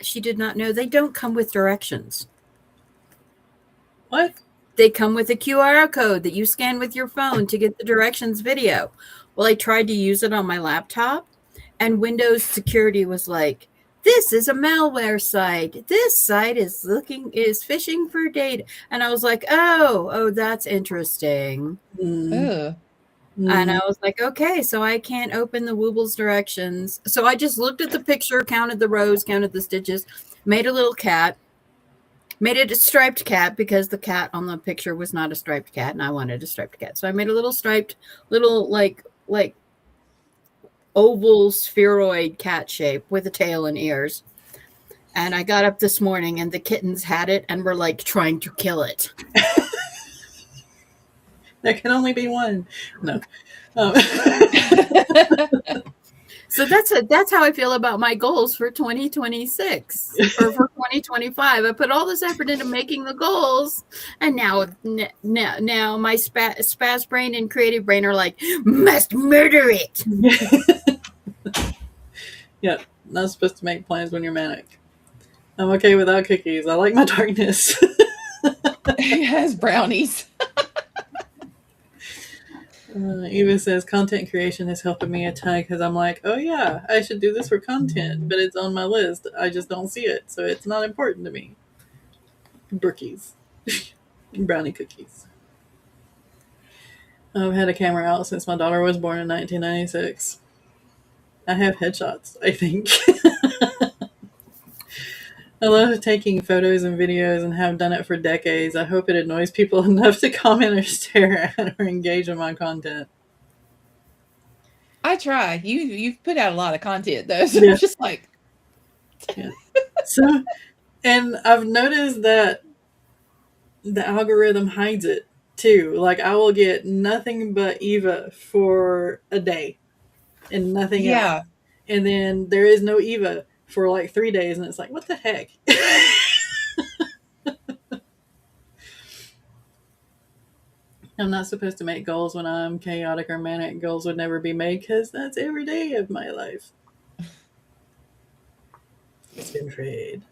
She did not know they don't come with directions. What? They come with a QR code that you scan with your phone to get the directions video. Well, I tried to use it on my laptop, and Windows security was like, this is a malware site. This site is fishing for data. And I was like, oh, that's interesting. Ugh. And I was like, okay, so I can't open the Woobles directions. So I just looked at the picture, counted the rows, counted the stitches, made a little cat, made it a striped cat because the cat on the picture was not a striped cat, and I wanted a striped cat. So I made a little striped, like oval spheroid cat shape with a tail and ears. And I got up this morning and the kittens had it and were like trying to kill it. There can only be one. No. So that's how I feel about my goals for 2026 or for 2025. I put all this effort into making the goals, and now my spaz brain and creative brain are like, must murder it. Yeah, not supposed to make plans when you're manic. I'm okay without cookies. I like my darkness. He has brownies. Eva says content creation is helping me a ton because I'm like, oh yeah, I should do this for content, but it's on my list. I just don't see it, so it's not important to me. Brookies. Brownie cookies. I've had a camera out since my daughter was born in 1996. I have headshots, I think. I love taking photos and videos and have done it for decades. I hope it annoys people enough to comment or stare at or engage in my content. I try. You've put out a lot of content though, so Yeah. I'm just like, Yeah. So, and I've noticed that the algorithm hides it too. Like I will get nothing but Eva for a day and nothing else. yeah, And then there is no Eva for like 3 days and it's like, what the heck? I'm not supposed to make goals when I'm chaotic or manic. Goals would never be made because that's every day of my life. Spin trade.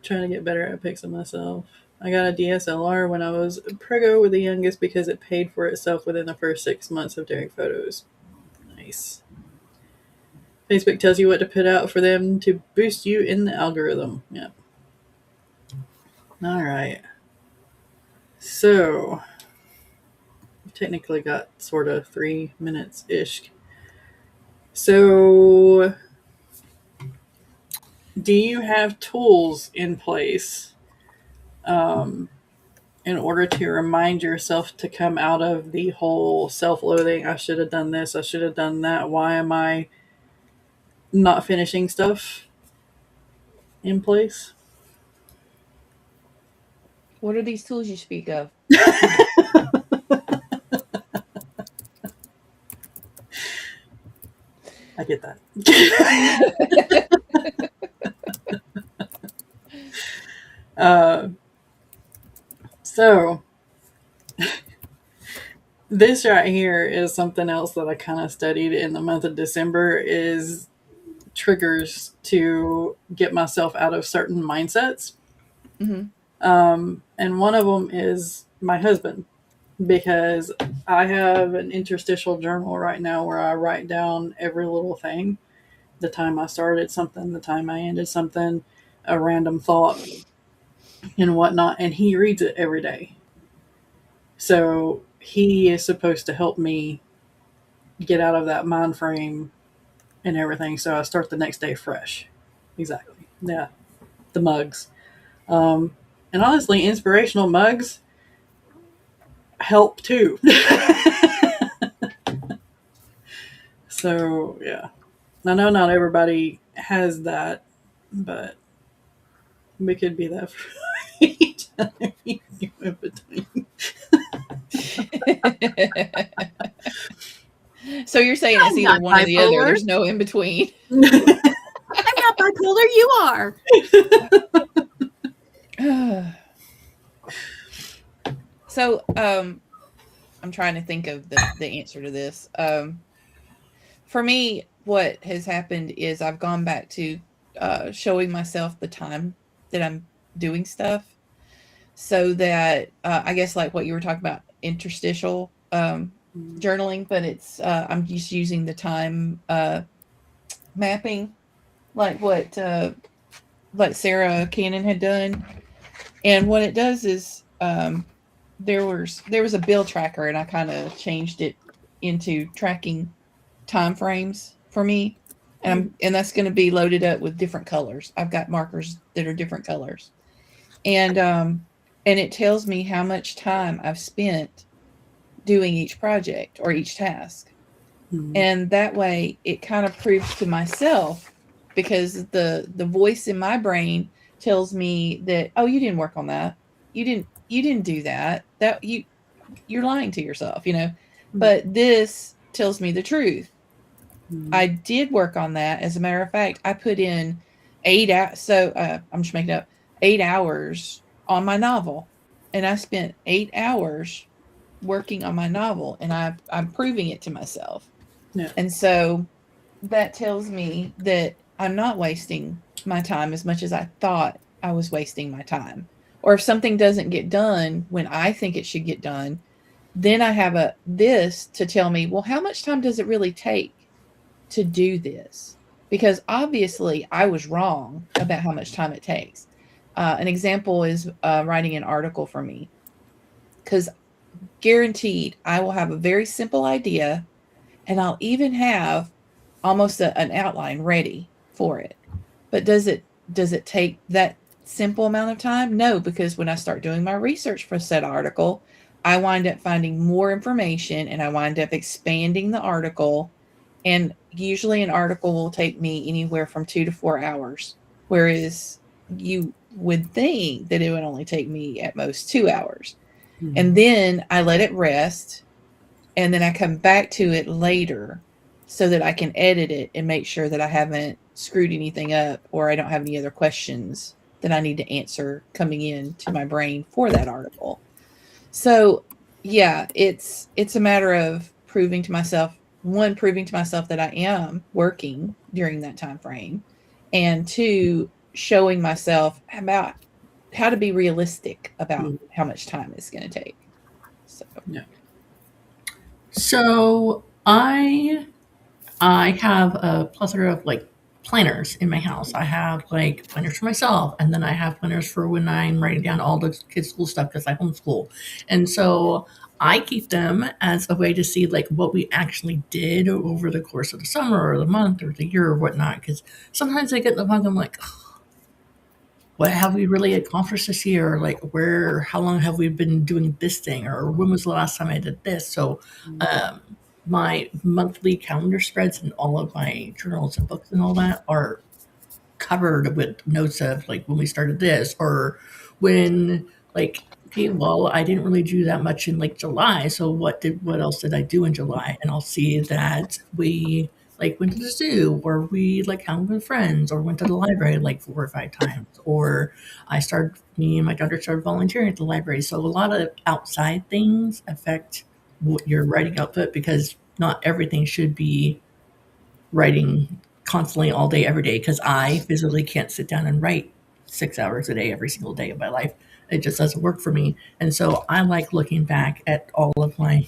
Trying to get better at pics of myself. I got a DSLR when I was prego with the youngest because it paid for itself within the first 6 months of doing photos. Nice. Facebook tells you what to put out for them to boost you in the algorithm. Yeah. All right. So, I've technically got sort of 3 minutes ish. So, do you have tools in place in order to remind yourself to come out of the whole self-loathing? I should have done this. I should have done that. Why am I not finishing stuff in place? what are these tools you speak of? I get that. uh, so this right here is something else that I kind of studied in the month of December is triggers to get myself out of certain mindsets. Mm-hmm. And one of them is my husband, because I have an interstitial journal right now where I write down every little thing, the time I started something, the time I ended something, a random thought, and whatnot. And he reads it every day. So he is supposed to help me get out of that mind frame and everything. So I start the next day fresh. Exactly. Yeah. The mugs. And honestly, inspirational mugs help too. So, yeah. I know not everybody has that, but we could be that for each other in between. So you're saying it's I'm either not one or the other. bipolar. There's no in between. I'm not bipolar. You are. So, I'm trying to think of the answer to this. For me, what has happened is I've gone back to showing myself the time that I'm doing stuff, so that I guess like what you were talking about, interstitial journaling, but it's I'm just using the time mapping, like what like Sarah Cannon had done, and what it does is there was a bill tracker, and I kind of changed it into tracking time frames for me, and that's going to be loaded up with different colors. I've got markers that are different colors, and it tells me how much time I've spent doing each project or each task. And that way it kind of proves to myself, because the voice in my brain tells me that, oh, you didn't work on that, you didn't do that, you're lying to yourself, but this tells me the truth. I did work on that. As a matter of fact, I put in 8 hours. So I'm just making it up, 8 hours on my novel, and I spent 8 hours working on my novel, and I'm proving it to myself. Yeah. And so that tells me that I'm not wasting my time as much as I thought I was wasting my time. Or if something doesn't get done when I think it should get done, then I have a this to tell me, well, how much time does it really take to do this? Because obviously I was wrong about how much time it takes. An example is writing an article for me, because guaranteed I will have a very simple idea and I'll even have almost an outline ready for it. But does it take that simple amount of time? No, because when I start doing my research for said article, I wind up finding more information and I wind up expanding the article. And usually an article will take me anywhere from 2 to 4 hours, whereas you would think that it would only take me at most 2 hours. And Mhm. then I let it rest and then I come back to it later so that I can edit it and make sure that I haven't screwed anything up or I don't have any other questions that I need to answer coming in to my brain for that article. So, yeah, it's a matter of proving to myself that I am working during that time frame, and two, showing myself about how to be realistic about Mhm. how much time it's going to take. So, Yeah. So I have a plethora of like planners in my house. I have like planners for myself, and then I have planners for when I'm writing down all the kids' school stuff because I homeschool. And so I keep them as a way to see like what we actually did over the course of the summer or the month or the year or whatnot. Because sometimes I get in the funk, I'm like, what have we really accomplished this year? Like, how long have we been doing this thing? Or when was the last time I did this? So, um, my monthly calendar spreads and all of my journals and books and all that are covered with notes of like when we started this or when like okay well I didn't really do that much in like July, so what else did I do in July, and I'll see that we like went to the zoo or we like hung with friends or went to the library like 4 or 5 times, or me and my daughter started volunteering at the library. So a lot of outside things affect what your writing output because not everything should be writing constantly all day, every day, because I physically can't sit down and write 6 hours a day every single day of my life. It just doesn't work for me. And so I like looking back at all of my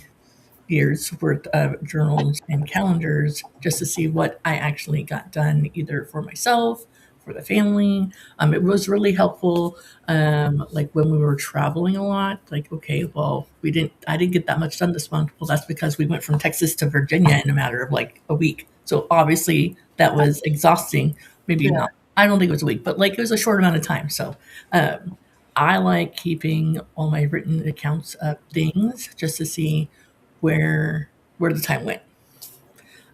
years worth of journals and calendars just to see what I actually got done, either for myself, for the family. It was really helpful. Like when we were traveling a lot, like, okay, well, I didn't get that much done this month. Well, that's because we went from Texas to Virginia in a matter of like a week. So obviously that was exhausting. Maybe Yeah. not. I don't think it was a week, but like it was a short amount of time. So, um, I like keeping all my written accounts of things just to see where the time went.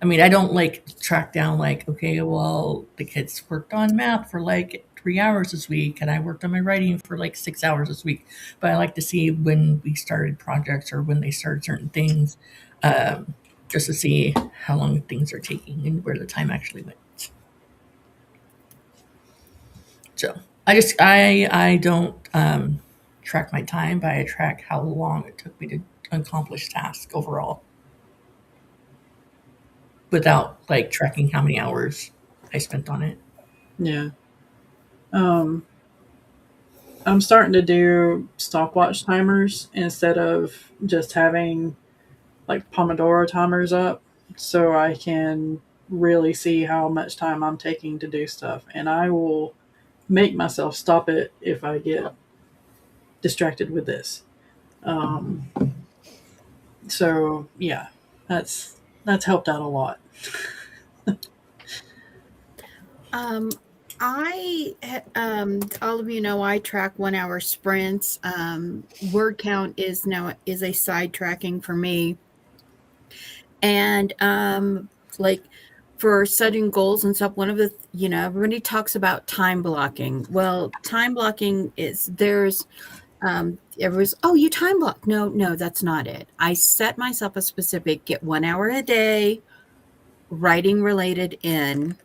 I mean, I don't like track down like, okay, well, the kids worked on math for like 3 hours this week, and I worked on my writing for like 6 hours this week. But I like to see when we started projects or when they started certain things, um, just to see how long things are taking and where the time actually went. So I don't track my time, but I track how long it took me to accomplish tasks overall, without like tracking how many hours I spent on it. Yeah. Um, I'm starting to do stopwatch timers instead of just having like Pomodoro timers up so I can really see how much time I'm taking to do stuff. And I will make myself stop it if I get distracted with this. Um, so yeah, that's helped out a lot. Um, all of you know, I track 1 hour sprints. Word count is a side tracking for me, and like for setting goals and stuff. One of the everybody talks about time blocking. Well, time blocking is everyone's, oh, you time block. No, no, that's not it. I set myself a specific get 1 hour a day writing related in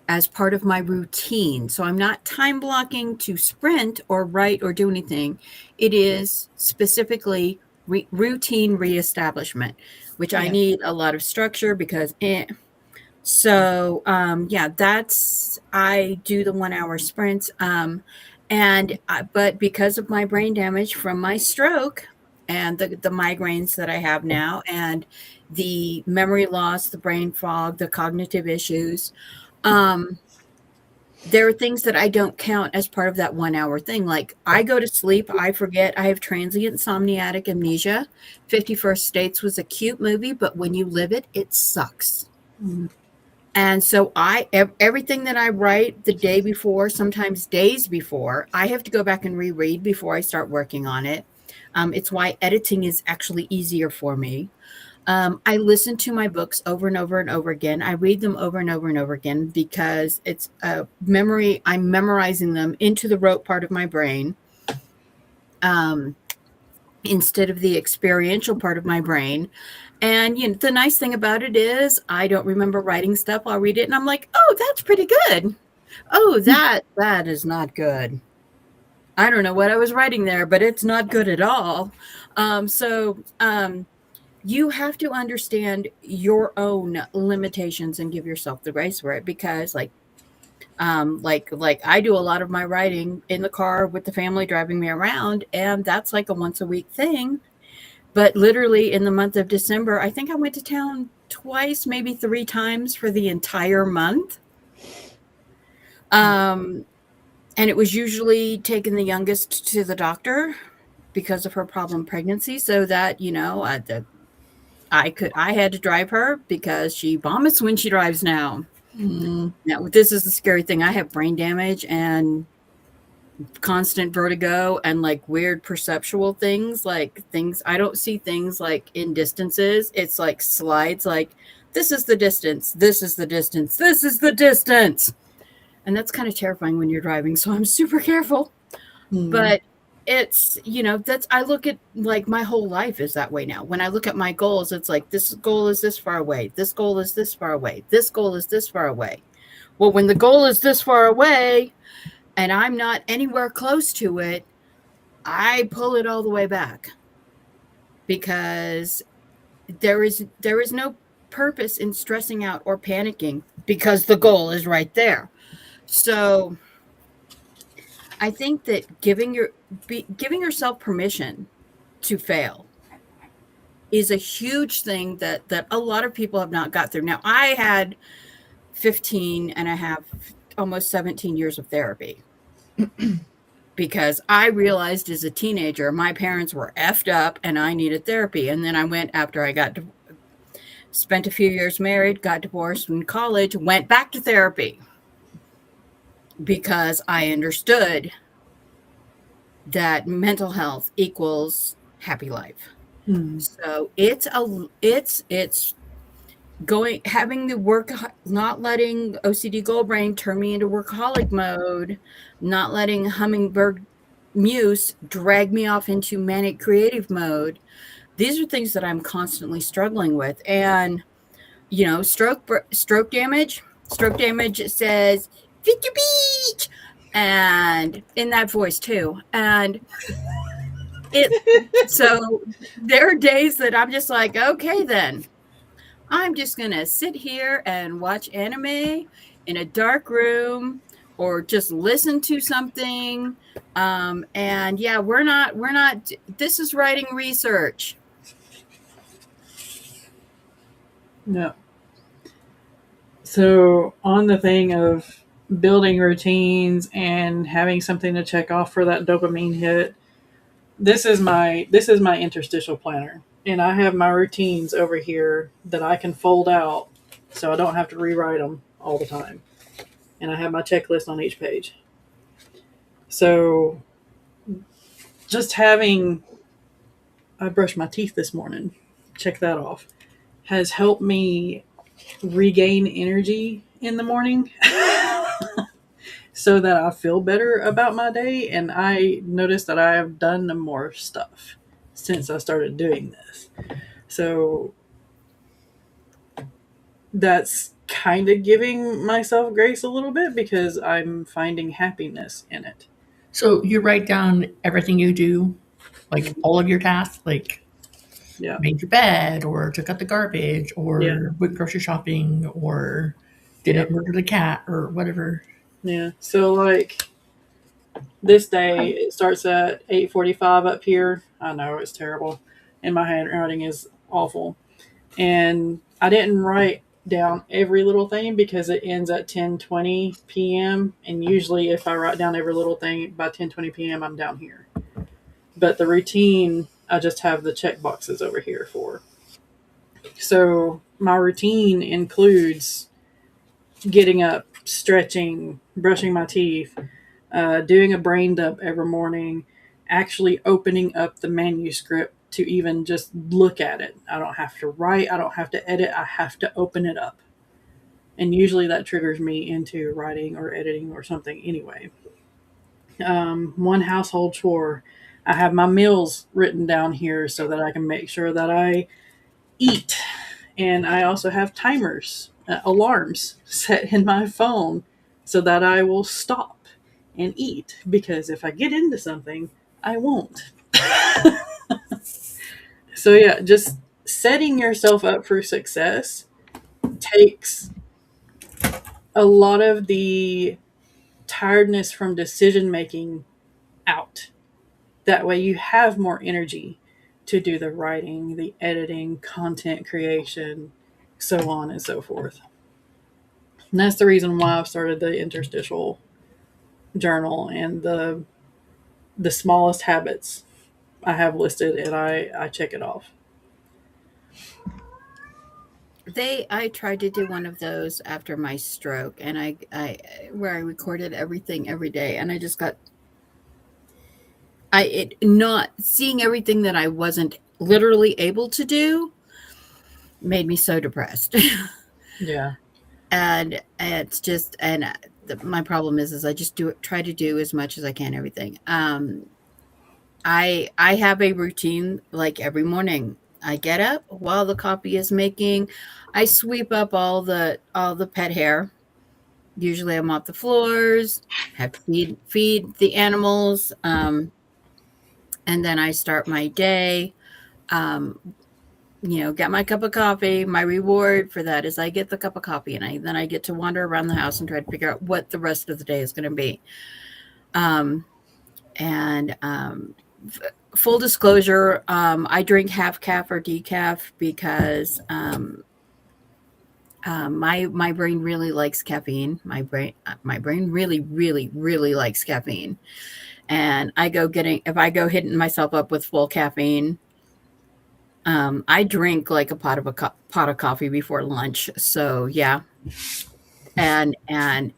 as part of my routine. So I'm not time blocking to sprint or write or do anything. It is specifically routine reestablishment, which I yeah. need a lot of structure because So, yeah, I do the 1 hour sprints. But because of my brain damage from my stroke and the migraines that I have now, and the memory loss, the brain fog, the cognitive issues, um, there are things that I don't count as part of that 1 hour thing. Like, I go to sleep, I forget, I have transient somniatic amnesia. 51st States was a cute movie, but when you live it, it sucks. Mm. And so everything that I write the day before, sometimes days before, I have to go back and reread before I start working on it. It's why editing is actually easier for me. I listen to my books over and over and over again. I read them over and over and over again because it's a memory. I'm memorizing them into the rote part of my brain, um, instead of the experiential part of my brain. And the nice thing about it is I don't remember writing stuff. I'll read it and I'm like, oh, that's pretty good. Oh, that is not good. I don't know what I was writing there, but it's not good at all. You have to understand your own limitations and give yourself the grace for it, because like I do a lot of my writing in the car with the family driving me around, and that's like a once a week thing. But literally in the month of December, I think I went to town twice, maybe 3 times for the entire month. Um, and it was usually taking the youngest to the doctor because of her problem pregnancy, so that I had to drive her because she vomits when she drives now. Mm. Now, this is the scary thing. I have brain damage and constant vertigo and like weird perceptual things, like things I don't see things like in distances. It's like slides, like this is the distance, this is the distance, this is the distance. And that's kind of terrifying when you're driving. So I'm super careful. Mm. But I look at, like, my whole life is that way now. When I look at my goals, it's like this goal is this far away. This goal is this far away. This goal is this far away. Well, when the goal is this far away and I'm not anywhere close to it, I pull it all the way back, because there is no purpose in stressing out or panicking because the goal is right there. So I think that giving yourself permission to fail is a huge thing that a lot of people have not got through. Now, I had 15 and a half, almost 17 years of therapy, because I realized as a teenager my parents were effed up and I needed therapy. And then I went, after I got spent a few years married, got divorced in college, went back to therapy because I understood that mental health equals happy life. Mm. So it's having the work, not letting OCD goal brain turn me into workaholic mode, not letting hummingbird muse drag me off into manic creative mode. These are things that I'm constantly struggling with. And stroke damage says fit the beach, and in that voice too. And so there are days that I'm just like, okay, then I'm just going to sit here and watch anime in a dark room, or just listen to something. And yeah, this is writing research. No. So on the thing of building routines and having something to check off for that dopamine hit, this is my interstitial planner, and I have my routines over here that I can fold out so I don't have to rewrite them all the time. And I have my checklist on each page. So just having I brushed my teeth this morning, check that off, has helped me regain energy in the morning so that I feel better about my day. And I noticed that I have done more stuff since I started doing this. So that's kind of giving myself grace a little bit because I'm finding happiness in it. So you write down everything you do, like all of your tasks, like Yeah. made your bed or took out the garbage Yeah. or went grocery shopping or didn't murder the cat or whatever. Yeah. So like this day it starts at 8:45 up here. I know it's terrible. And my handwriting is awful. And I didn't write down every little thing because it ends at 10:20 p.m. and usually if I write down every little thing by 10:20 p.m. I'm down here. But the routine I just have the check boxes over here for. So my routine includes getting up, stretching, brushing my teeth, doing a brain dump every morning, actually opening up the manuscript to even just look at it. I don't have to write, I don't have to edit, I have to open it up. And usually that triggers me into writing or editing or something anyway. One household chore. I have my meals written down here so that I can make sure that I eat. And I also have timers, alarms set in my phone so that I will stop and eat because if I get into something, I won't. So, yeah, just setting yourself up for success takes a lot of the tiredness from decision making out. That way, you have more energy to do the writing, the editing, content creation, so on and so forth. And that's the reason why I've started the interstitial journal and the smallest habits I have listed and I check it off. I tried to do one of those after my stroke, and I where I recorded everything every day, and I just got it not seeing everything that I wasn't literally able to do made me so depressed. Yeah. And it's just my problem is I just try to do as much as I can everything. I have a routine like every morning. I get up while the coffee is making. I sweep up all the pet hair. Usually I mop the floors, have to feed the animals, and then I start my day. Um, get my cup of coffee. My reward for that is I get the cup of coffee, and then I get to wander around the house and try to figure out what the rest of the day is going to be. And full disclosure, I drink half calf or decaf because my brain really likes caffeine. My brain really really really likes caffeine, and if I go hitting myself up with full caffeine. I drink like a pot of coffee before lunch. So yeah, and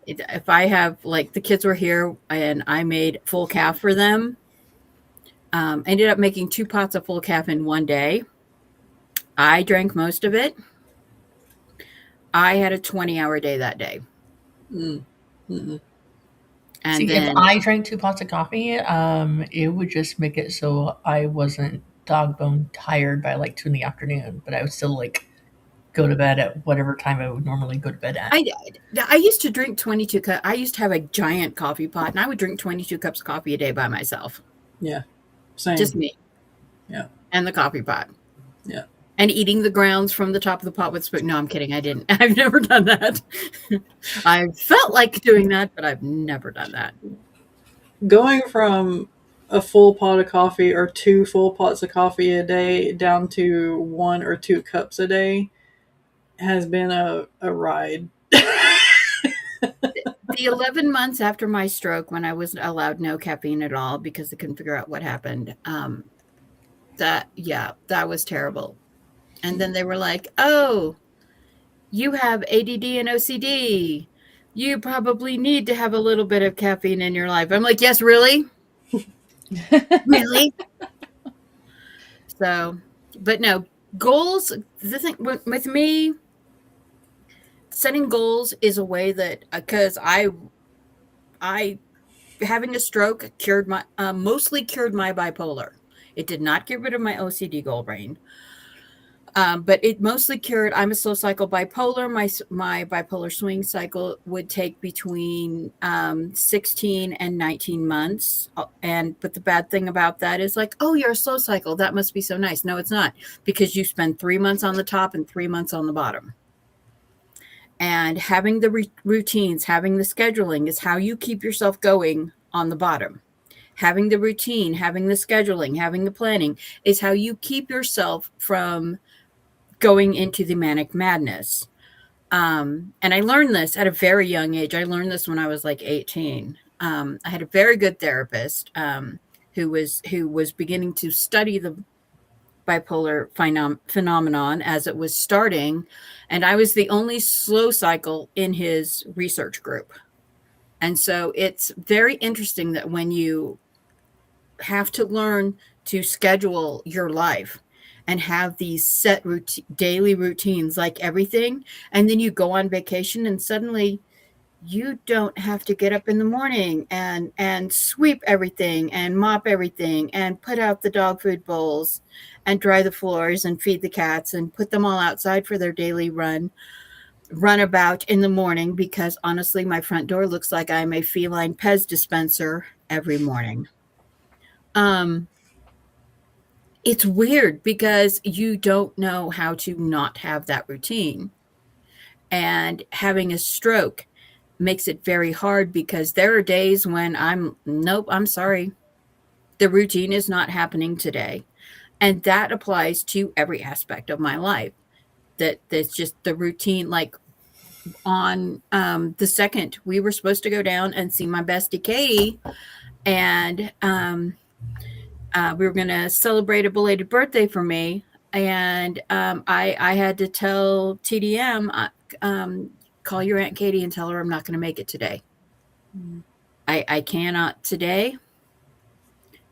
if I have like the kids were here and I made full calf for them, ended up making 2 pots of full calf in one day. I drank most of it. I had a 20-hour day that day. Mm. And See, if then I drank 2 pots of coffee, it would just make it so I wasn't dog bone tired by like 2 in the afternoon, but I would still like go to bed at whatever time I would normally go to bed at. I used to drink 22 cups. I used to have a giant coffee pot, and I would drink 22 cups of coffee a day by myself. Yeah. Same. Just me. Yeah. And the coffee pot. Yeah. And eating the grounds from the top of the pot with spoon. No, I'm kidding. I didn't. I've never done that. I felt like doing that, but I've never done that. Going from a full pot of coffee or 2 full pots of coffee a day down to 1 or 2 cups a day has been a ride. The 11 months after my stroke, when I was allowed no caffeine at all because they couldn't figure out what happened, that was terrible. And then they were like, "Oh, you have ADD and OCD. You probably need to have a little bit of caffeine in your life." I'm like, "Yes, really? Really?" So, but no, goals, the thing with me, setting goals is a way that, because I having a stroke mostly cured my bipolar. It did not get rid of my OCD goal brain. But it mostly cured. I'm a slow cycle bipolar. My bipolar swing cycle would take between 16 and 19 months. But the bad thing about that is like, oh, you're a slow cycle. That must be so nice. No, it's not, because you spend 3 months on the top and 3 months on the bottom. And having the routines, having the scheduling is how you keep yourself going on the bottom. Having the routine, having the scheduling, having the planning is how you keep yourself from going into the manic madness. And I learned this at a very young age. I learned this when I was like 18. I had a very good therapist who was beginning to study the bipolar phenomenon as it was starting, and I was the only slow cycle in his research group. And so it's very interesting that when you have to learn to schedule your life and have these set daily routines like everything, and then you go on vacation and suddenly you don't have to get up in the morning and sweep everything and mop everything and put out the dog food bowls and dry the floors and feed the cats and put them all outside for their daily runabout in the morning, because honestly my front door looks like I'm a feline Pez dispenser every morning. It's weird because you don't know how to not have that routine. And having a stroke makes it very hard, because there are days when nope, I'm sorry. The routine is not happening today. And that applies to every aspect of my life. That's just the routine. Like on the second, we were supposed to go down and see my bestie Katie, and we were going to celebrate a belated birthday for me. And I had to tell TDM, call your Aunt Katie and tell her I'm not going to make it today. I cannot today.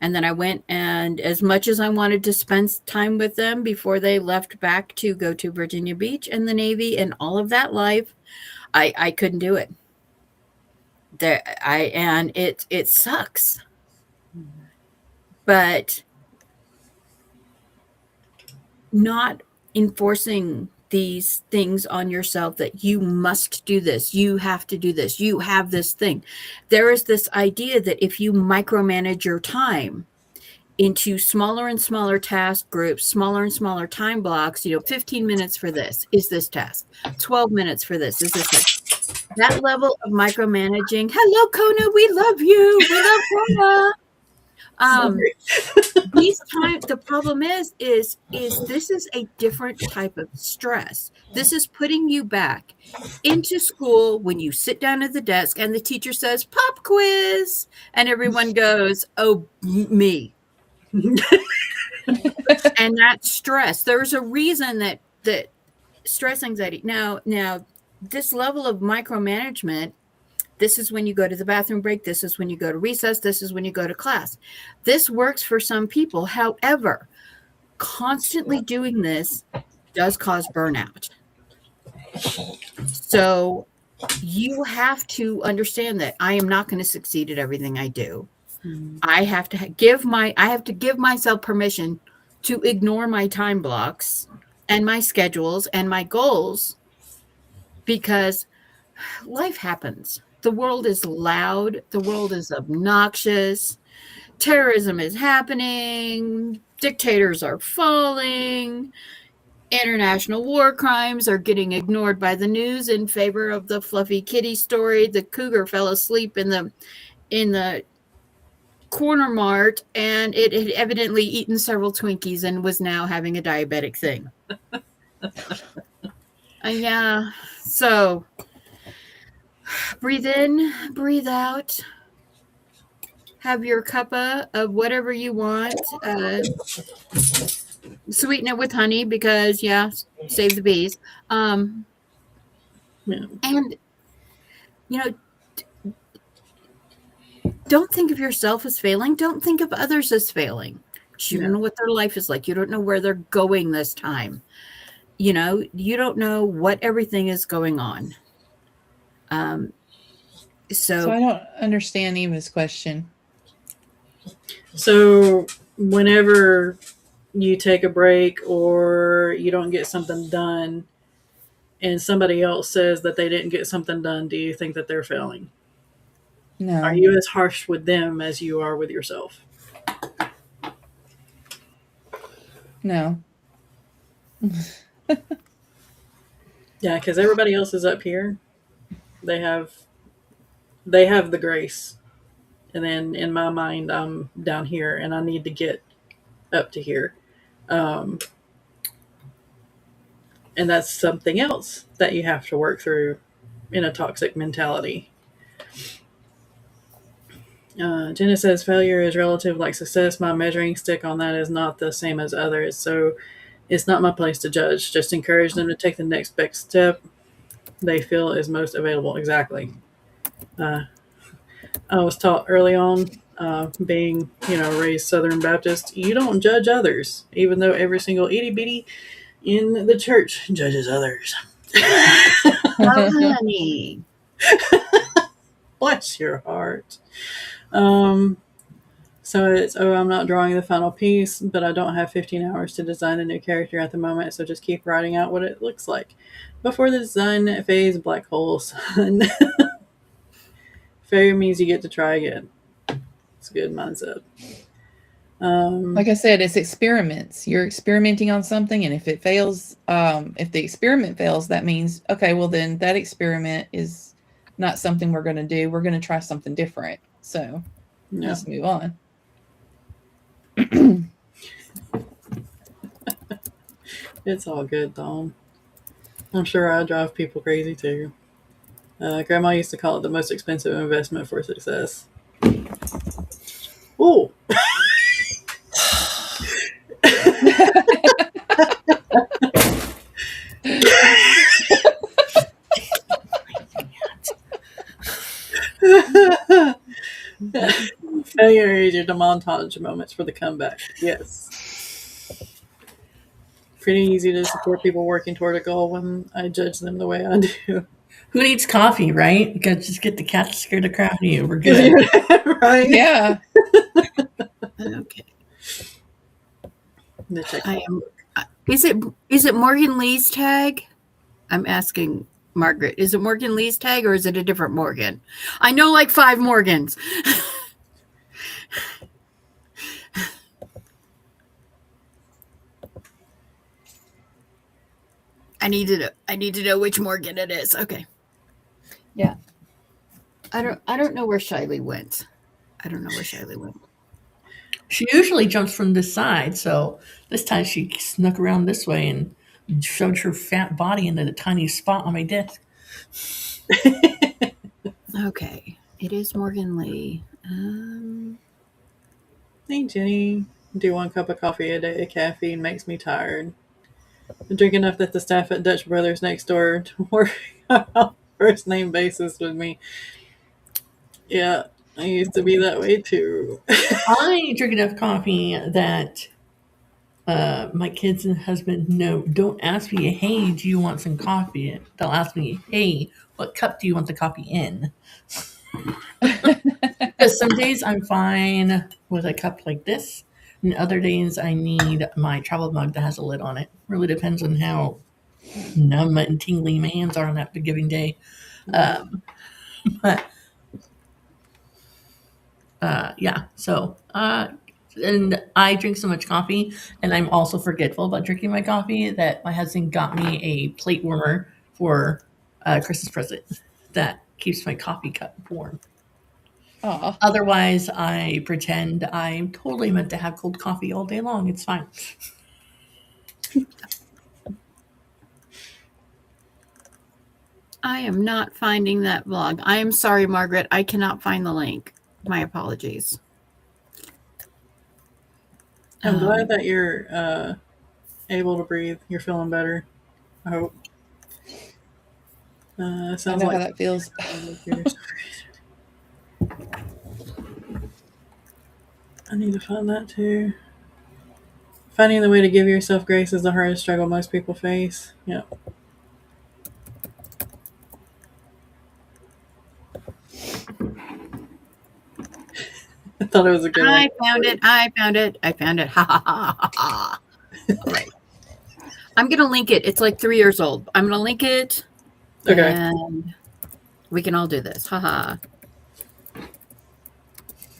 And then I went, and as much as I wanted to spend time with them before they left back to go to Virginia Beach and the Navy and all of that life, I couldn't do it. And it sucks. But not enforcing these things on yourself that you must do this, you have to do this, you have this thing. There is this idea that if you micromanage your time into smaller and smaller task groups, smaller and smaller time blocks, 15 minutes for this is this task, 12 minutes for this is this task. That level of micromanaging. Hello, Kona, we love you. We love Kona. The problem is this is a different type of stress. This is putting you back into school when you sit down at the desk and the teacher says pop quiz and everyone goes, oh, me. And that stress, there's a reason that stress anxiety. Now this level of micromanagement, this is when you go to the bathroom break. This is when you go to recess. This is when you go to class. This works for some people. However, constantly doing this does cause burnout. So you have to understand that I am not going to succeed at everything I do. I have to give myself permission to ignore my time blocks and my schedules and my goals, because life happens. The world is loud. The world is obnoxious. Terrorism is happening. Dictators are falling. International war crimes are getting ignored by the news in favor of the fluffy kitty story. The cougar fell asleep in the corner mart, and it had evidently eaten several Twinkies and was now having a diabetic thing. Yeah. So breathe in, breathe out. Have your cuppa of whatever you want. Sweeten it with honey because, save the bees. And, don't think of yourself as failing. Don't think of others as failing. You don't know what their life is like. You don't know where they're going this time. You don't know what everything is going on. So I don't understand Eva's question. So whenever you take a break or you don't get something done and somebody else says that they didn't get something done, do you think that they're failing? Are No. you as harsh with them as you are with yourself? No. Yeah, because everybody else is up here. They have they have the grace, and then in my mind, I'm down here, and I need to get up to here. Um, and that's something else that you have to work through in a toxic mentality. Jenna says failure is relative like success. My measuring stick on that is not the same as others, so it's not my place to judge. Just encourage them to take the next best step they feel is most available. Exactly. Uh, I was taught early on, being raised Southern Baptist, you don't judge others, even though every single itty bitty in the church judges others. Oh, honey. Bless your heart. So it's, oh, I'm not drawing the final piece, but I don't have 15 hours to design a new character at the moment, so just keep writing out what it looks like. Before the design phase, black hole, son. Failure means you get to try again. It's a good mindset. Like I said, it's experiments. You're experimenting on something, and if it fails, if the experiment fails, that means, okay, well, then that experiment is not something we're going to do. We're going to try something different. So Yeah. let's move on. It's all good, though. I'm sure I drive people crazy, too. Grandma used to call it the most expensive investment for success. Ooh. Failure is your montage moments for the comeback. Yes. Pretty easy to support people working toward a goal when I judge them the way I do. Who needs coffee, right? You gotta just get the cat to scare the crap out of you. We're good. Right? Yeah. Okay. The check. I am. Is it Morgan Lee's tag? I'm asking Margaret. Is it Morgan Lee's tag or is it a different Morgan? I know like 5 Morgans. I need to know which Morgan it is. Okay. Yeah. I don't know where Shiley went. She usually jumps from this side, so this time she snuck around this way and shoved her fat body into the tiny spot on my desk. Okay. It is Morgan Lee. Hey, Jenny. Do 1 cup of coffee a day. Caffeine makes me tired. I drink enough that the staff at Dutch Brothers next door to work on first name basis with me. Yeah, I used to be that way too. I drink enough coffee that my kids and husband don't ask me, hey, do you want some coffee? They'll ask me, hey, what cup do you want the coffee in? Because some days I'm fine with a cup like this, and other days I need my travel mug that has a lid on it. Really depends on how numb and tingly my hands are on that given day. But yeah, so and I drink so much coffee, and I'm also forgetful about drinking my coffee that my husband got me a plate warmer for Christmas present that keeps my coffee cup warm. Aw. Otherwise, I pretend I'm totally meant to have cold coffee all day long. It's fine. I am not finding that vlog. I am sorry, Margaret. I cannot find the link. My apologies. I'm glad that you're able to breathe. You're feeling better. I hope. Sounds I know like how that feels. I need to find that too. Finding the way to give yourself grace is the hardest struggle most people face. Yeah. I thought it was a good one. I found it. Ha ha ha ha. All right. I'm going to link it. It's like 3 years old. I'm going to link it. Okay. And we can all do this. Haha.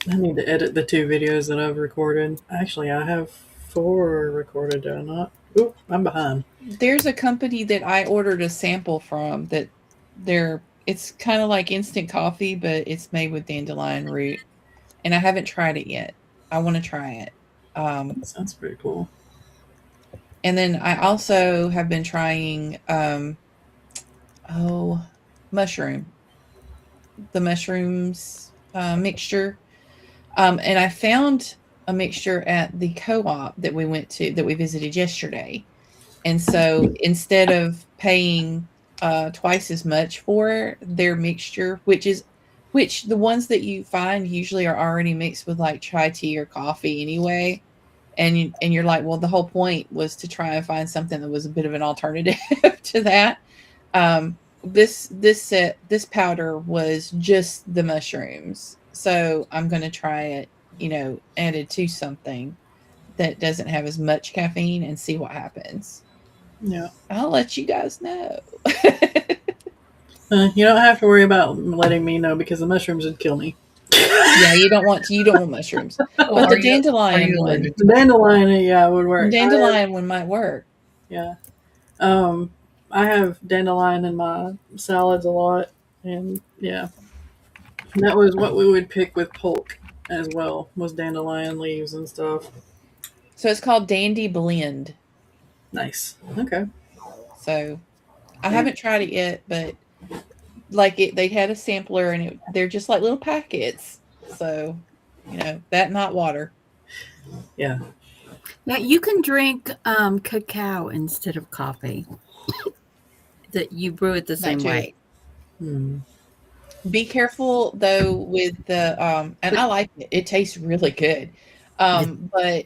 I need to edit the 2 videos that I've recorded. Actually, I have 4 recorded, do I not? Oop, I'm behind. There's a company that I ordered a sample from that it's kind of like instant coffee, but it's made with dandelion root. And I haven't tried it yet. I want to try it. That sounds pretty cool. And then I also have been trying mushroom. The mushrooms mixture. And I found a mixture at the co-op that we visited yesterday. And so instead of paying twice as much for their mixture, which the ones that you find usually are already mixed with like chai tea or coffee anyway. And you're like, well, the whole point was to try and find something that was a bit of an alternative to that. This powder was just the mushrooms, so I'm going to try it, added to something that doesn't have as much caffeine and see what happens. Yeah. I'll let you guys know. You don't have to worry about letting me know because the mushrooms would kill me. Yeah, you don't want mushrooms. But the dandelion one, The dandelion, yeah, would work. dandelion one might work. Yeah. I have dandelion in my salads a lot, and yeah, that was what we would pick with polk as well, was dandelion leaves and stuff. So it's called Dandy Blend. Nice. Okay. So I haven't tried it yet, but they had a sampler and they're just like little packets. So, that and hot water. Yeah. Yeah, you can drink cacao instead of coffee. That you brew it the same way. Be careful though with the and I like it. It tastes really good. But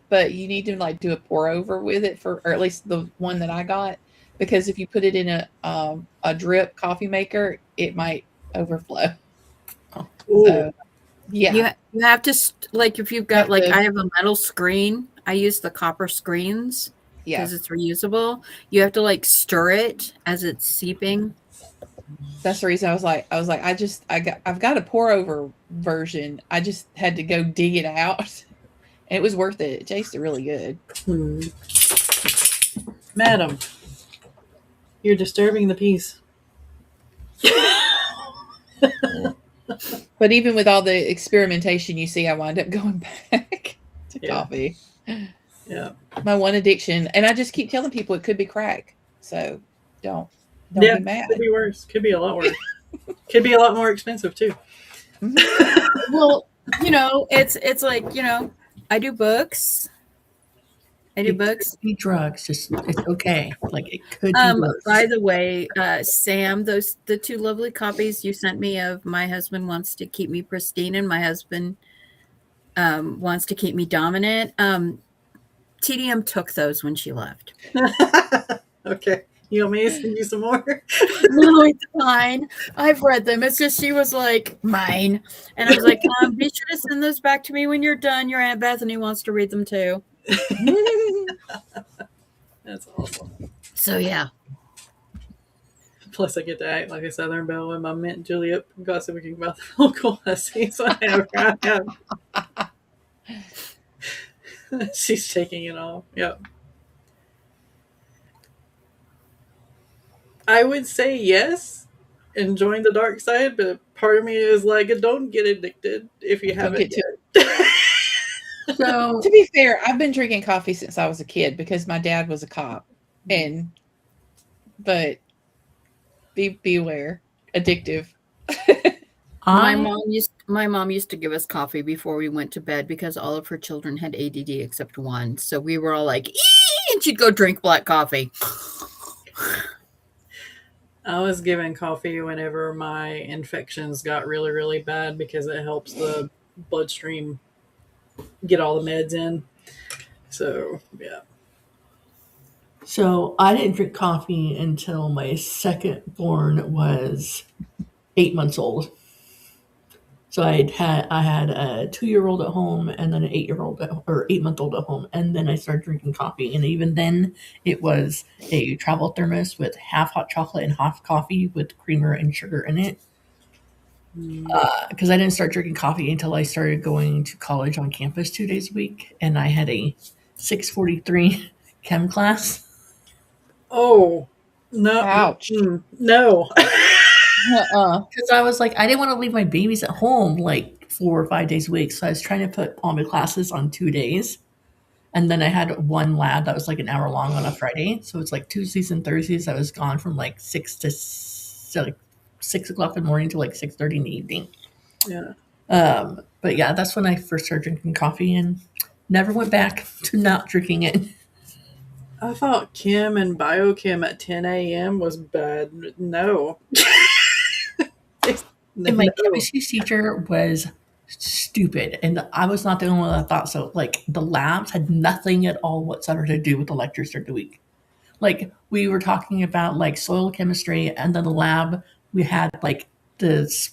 but you need to like do a pour over with it or at least the one that I got, because if you put it in a drip coffee maker, it might overflow. So, yeah. You have to if you've got I have a metal screen. I use the copper screens because it's reusable. You have to stir it as it's seeping. That's the reason I was like, I've got a pour over version. I just had to go dig it out, and it was worth it. It tasted really good. Madam, you're disturbing the peace. But even with all the experimentation, you see, I wind up going back to coffee. Yeah. My one addiction, and I just keep telling people it could be crack. So don't be mad. Could be worse. Could be a lot worse. Could be a lot more expensive too. Mm-hmm. Well, it's like, I do books. Be drugs. It's okay. It could be worse. By the way, Sam, the 2 lovely copies you sent me of My Husband Wants to Keep Me Pristine and My Husband Wants to Keep Me Dominant. TDM took those when she left. Okay. You want me to send you some more? No, it's fine. I've read them. It's just she was like, mine. And I was like, be sure to send those back to me when you're done. Your Aunt Bethany wants to read them too. That's awesome. So, yeah. Plus, I get to act like a Southern Belle with my mint Juliet gossiping about the local hussy. So I have. She's taking it off. Yep. I would say yes and join the dark side, but part of me is like, don't get addicted if you haven't yet. So, to be fair, I've been drinking coffee since I was a kid because my dad was a cop. But beware, addictive. My mom used to give us coffee before we went to bed because all of her children had ADD except one. So we were all like, ee! And she'd go drink black coffee. I was given coffee whenever my infections got really, really bad because it helps the bloodstream get all the meds in. So, yeah. So I didn't drink coffee until my second born was 8 months old. So I had a 2-year-old at home and then an 8-year-old or 8-month-old at home, and then I started drinking coffee. And even then, it was a travel thermos with half hot chocolate and half coffee with creamer and sugar in it. Because I didn't start drinking coffee until I started going to college on campus 2 days a week, and I had a 6:43 chem class. Oh, no. Ouch. No. Because I was like, I didn't want to leave my babies at home like 4 or 5 days a week. So I was trying to put all my classes on 2 days. And then I had one lab that was like an hour long on a Friday. So it's like Tuesdays and Thursdays. I was gone from like 6 o'clock in the morning to like 6:30 in the evening. Yeah. But yeah, that's when I first started drinking coffee and never went back to not drinking it. I thought chem and biochem at 10 a.m. was bad. No. And my chemistry teacher was stupid, and I was not the only one that thought so. Like the labs had nothing at all whatsoever to do with the lectures during the week. Like we were talking about like soil chemistry, and then the lab we had like this.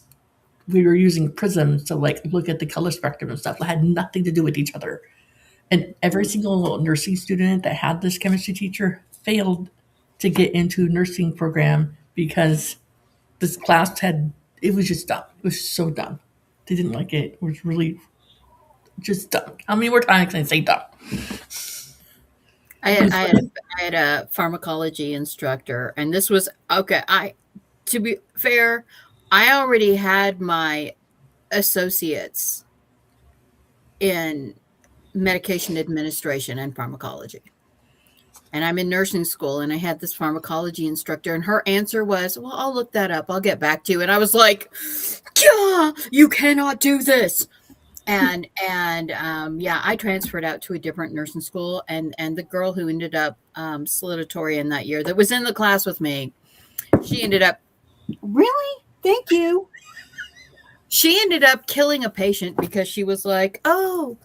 We were using prisms to like look at the color spectrum and stuff that had nothing to do with each other. And every single nursing student that had this chemistry teacher failed to get into nursing program because this class had, it was just dumb. It was so dumb. They didn't like it. It was really just dumb. How many more times can I say dumb? I had a pharmacology instructor, and this was okay. To be fair, I already had my associates in medication administration and pharmacology. And I'm in nursing school, and I had this pharmacology instructor, and her answer was, well, I'll look that up. I'll get back to you. And I was like, yeah, you cannot do this. And yeah, I transferred out to a different nursing school, and the girl who ended up salutatorian that year that was in the class with me, she ended up, really? Thank you. She ended up killing a patient because she was like, oh,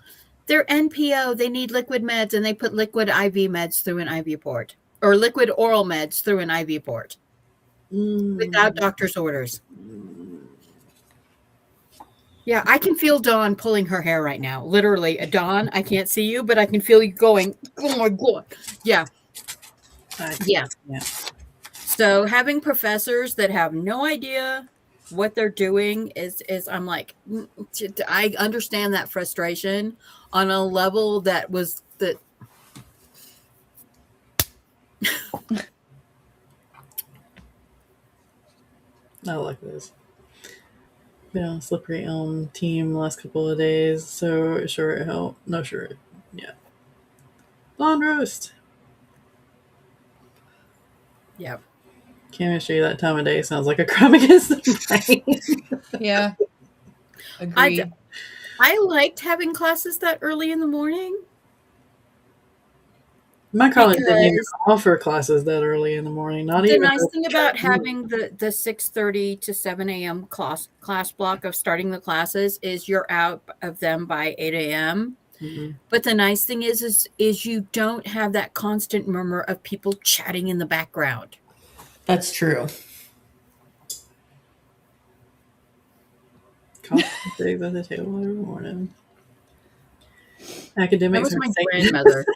they're NPO. They need liquid meds, and they put liquid IV meds through an IV port, or liquid oral meds through an IV port without doctor's orders. Yeah, I can feel Dawn pulling her hair right now. Literally, Dawn, I can't see you, but I can feel you going, oh my God. Yeah. Yeah. So having professors that have no idea what they're doing is I'm like, I understand that frustration on a level that was that. I like this. Been on Slippery Elm team the last couple of days, so sure it helped. No, sure. Yeah. Blonde roast. Yep. Chemistry that time of day sounds like a crime against the brain. Yeah. Agreed. I liked having classes that early in the morning. My college didn't even offer classes that early in the morning. Not the even. The nice thing about having the 6:30 to 7 a.m. class block of starting the classes is you're out of them by 8 a.m. Mm-hmm. But the nice thing is you don't have that constant murmur of people chatting in the background. That's true. Coffee eggs at the table every morning. Academics. That was my grandmother.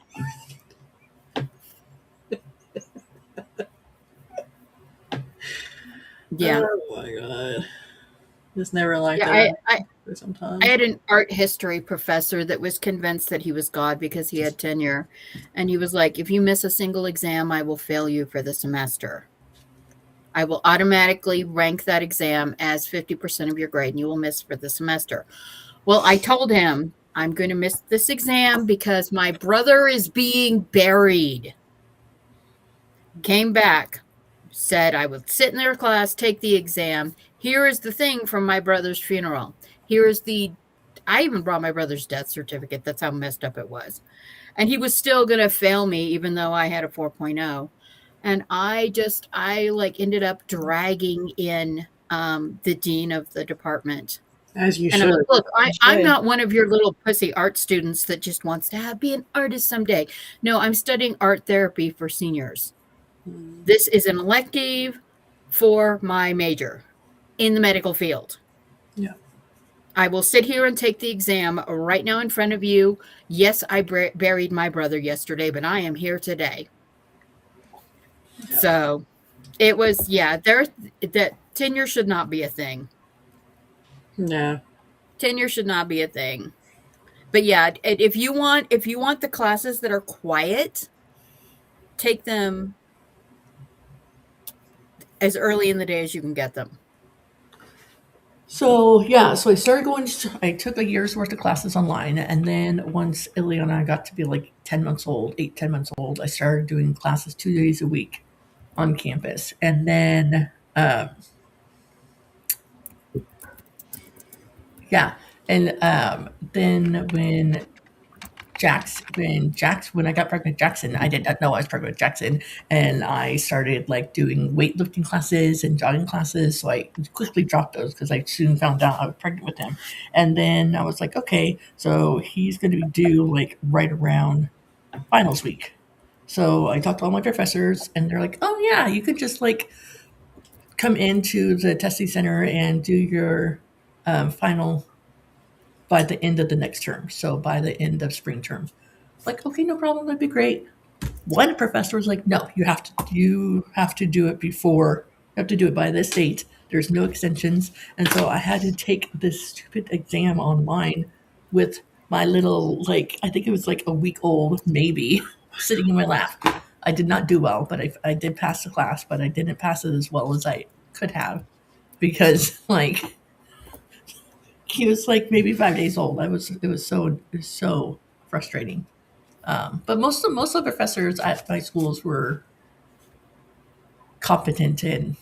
Yeah. Oh my God. Just never liked that. Sometimes. I had an art history professor that was convinced that he was God because he had tenure. And he was like, if you miss a single exam, I will fail you for the semester. I will automatically rank that exam as 50% of your grade, and you will miss for the semester. Well, I told him, I'm going to miss this exam because my brother is being buried. Came back, said I would sit in their class, take the exam. Here is the thing from my brother's funeral. Here is I even brought my brother's death certificate. That's how messed up it was. And he was still going to fail me, even though I had a 4.0. And I ended up dragging in the dean of the department. As you and should. I'm like, look, I'm not one of your little pussy art students that just wants to be an artist someday. No, I'm studying art therapy for seniors. This is an elective for my major in the medical field. Yeah. I will sit here and take the exam right now in front of you. Yes, I buried my brother yesterday, but I am here today. Yeah. So it was, yeah, that tenure should not be a thing. Yeah. Tenure should not be a thing. But yeah, if you want the classes that are quiet, take them as early in the day as you can get them. So yeah, so I started going. I took a year's worth of classes online, and then once Ileana got to be like 10 months old, 8, 10 months old, I started doing classes 2 days a week on campus, and then yeah, and then when I got pregnant with Jackson, I did not know I was pregnant with Jackson, and I started like doing weightlifting classes and jogging classes. So I quickly dropped those because I soon found out I was pregnant with him. And then I was like, okay, so he's going to be due like right around finals week. So I talked to all my professors, and they're like, oh yeah, you could just like come into the testing center and do your final by the end of the next term. So by the end of spring term. Like, okay, no problem, that'd be great. One professor was like, no, you have to do it before, you have to do it by this date. There's no extensions. And so I had to take this stupid exam online with my little, like, I think it was like a week old, maybe, sitting in my lap. I did not do well, but I did pass the class, but I didn't pass it as well as I could have because, like, he was like maybe 5 days old. It was so frustrating. But most of the professors at my schools were competent, and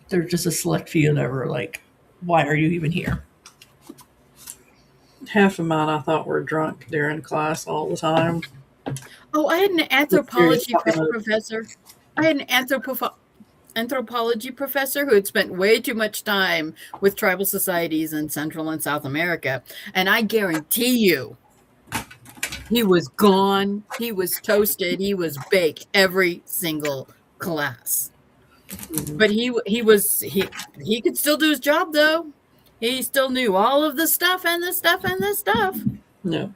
there's just a select few that were like, "Why are you even here?" Half of mine I thought were drunk during class all the time. Oh, I had an With serious anthropology motives. professor. I had an anthropology professor who had spent way too much time with tribal societies in Central and South America. And I guarantee you, he was gone, he was toasted, he was baked every single class. Mhm. But he could still do his job though. He still knew all of the stuff and the stuff and the stuff. No.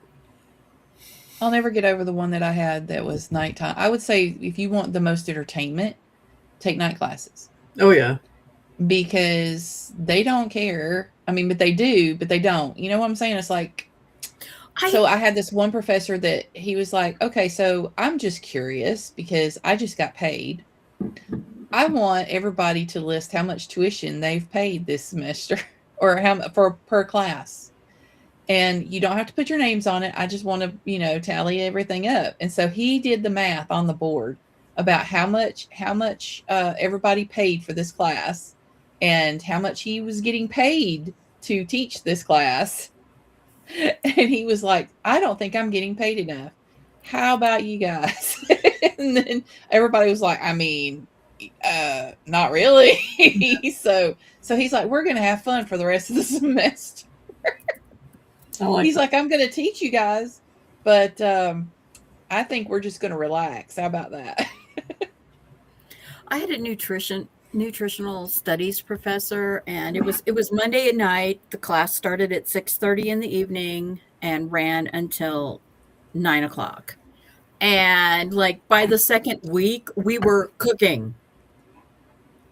I'll never get over the one that I had that was nighttime. I would say if you want the most entertainment, take night classes Oh yeah. because they don't care. I mean, but they do, but they don't. You know what I'm saying? It's like, I so I had this one professor that he was like, okay, so I'm just curious because I just got paid. I want everybody to list how much tuition they've paid this semester or how for per class. And you don't have to put your names on it. I just want to, tally everything up. And so he did the math on the board about how much everybody paid for this class and how much he was getting paid to teach this class. And he was like, I don't think I'm getting paid enough. How about you guys? And then everybody was like, I mean, not really. So he's like, we're gonna have fun for the rest of the semester. I like He's that. like, I'm gonna teach you guys, but I think we're just gonna relax. How about that? had a nutritional studies professor, and it was Monday at night. The class started at 6:30 in the evening and ran until 9 o'clock. And like by the second week, we were cooking.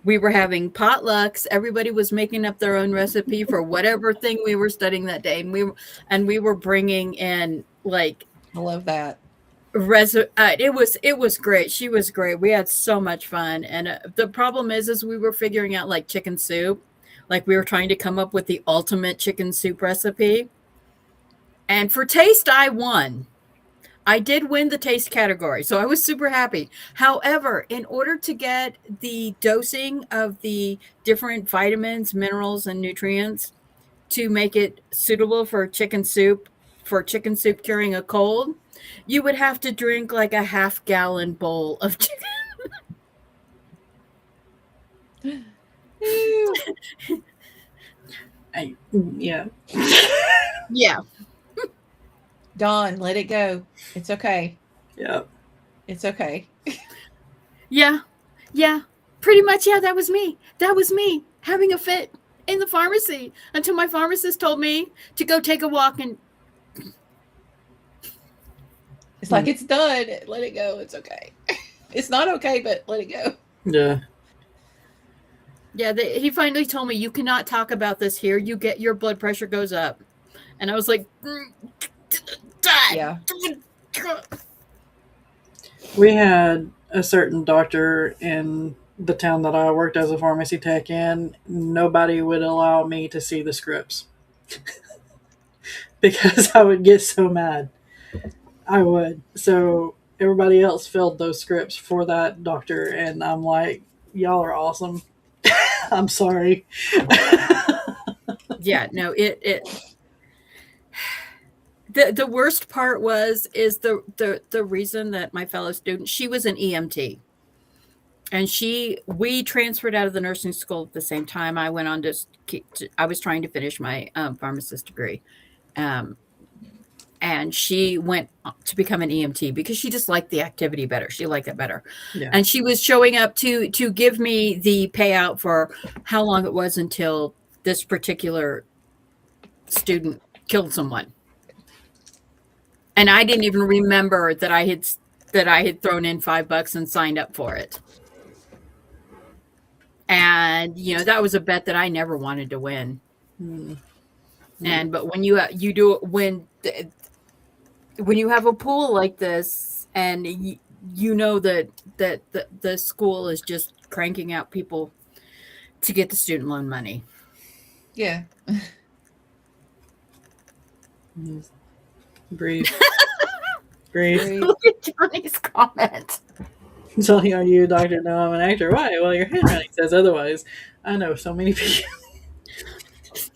We were having potlucks. Everybody was making up their own recipe for whatever thing we were studying that day, and we were bringing in like I love that. it was great. She was great. We had so much fun, and the problem is we were figuring out like chicken soup, like we were trying to come up with the ultimate chicken soup recipe. And for taste, I won. I did win the taste category, so I was super happy. However, in order to get the dosing of the different vitamins, minerals, and nutrients to make it suitable for chicken soup curing a cold, you would have to drink like a half-gallon bowl of chicken. Ew. Yeah. Yeah, Dawn, let it go. It's okay. Yeah. It's okay. yeah, yeah. Pretty much, yeah. That was me. That was me having a fit in the pharmacy until my pharmacist told me to go take a walk. And It's like, it's done. Let it go. It's okay. It's not okay, but let it go. Yeah. yeah, he finally told me, you cannot talk about this here. Your blood pressure goes up. And I was like, Yeah. We had a certain doctor in the town that I worked as a pharmacy tech in. Nobody would allow me to see the scripts because I would get so mad. I would. So everybody else filled those scripts for that doctor, and I'm like, y'all are awesome. I'm sorry. yeah, no, the worst part is the reason that my fellow student, she was an EMT. And we transferred out of the nursing school at the same time. I went on I was trying to finish my pharmacist degree. And she went to become an EMT because she just liked the activity better. She liked it better. Yeah. And she was showing up to give me the payout for how long it was until this particular student killed someone. And I didn't even remember that I had thrown in $5 and signed up for it. And, that was a bet that I never wanted to win. But when you do it, when you have a pool like this, and you know that the school is just cranking out people to get the student loan money. Yeah. Breathe. Breathe. Look at Johnny's comment. So, are you a doctor? No, I'm an actor. Why? Well, your handwriting says otherwise. I know so many people.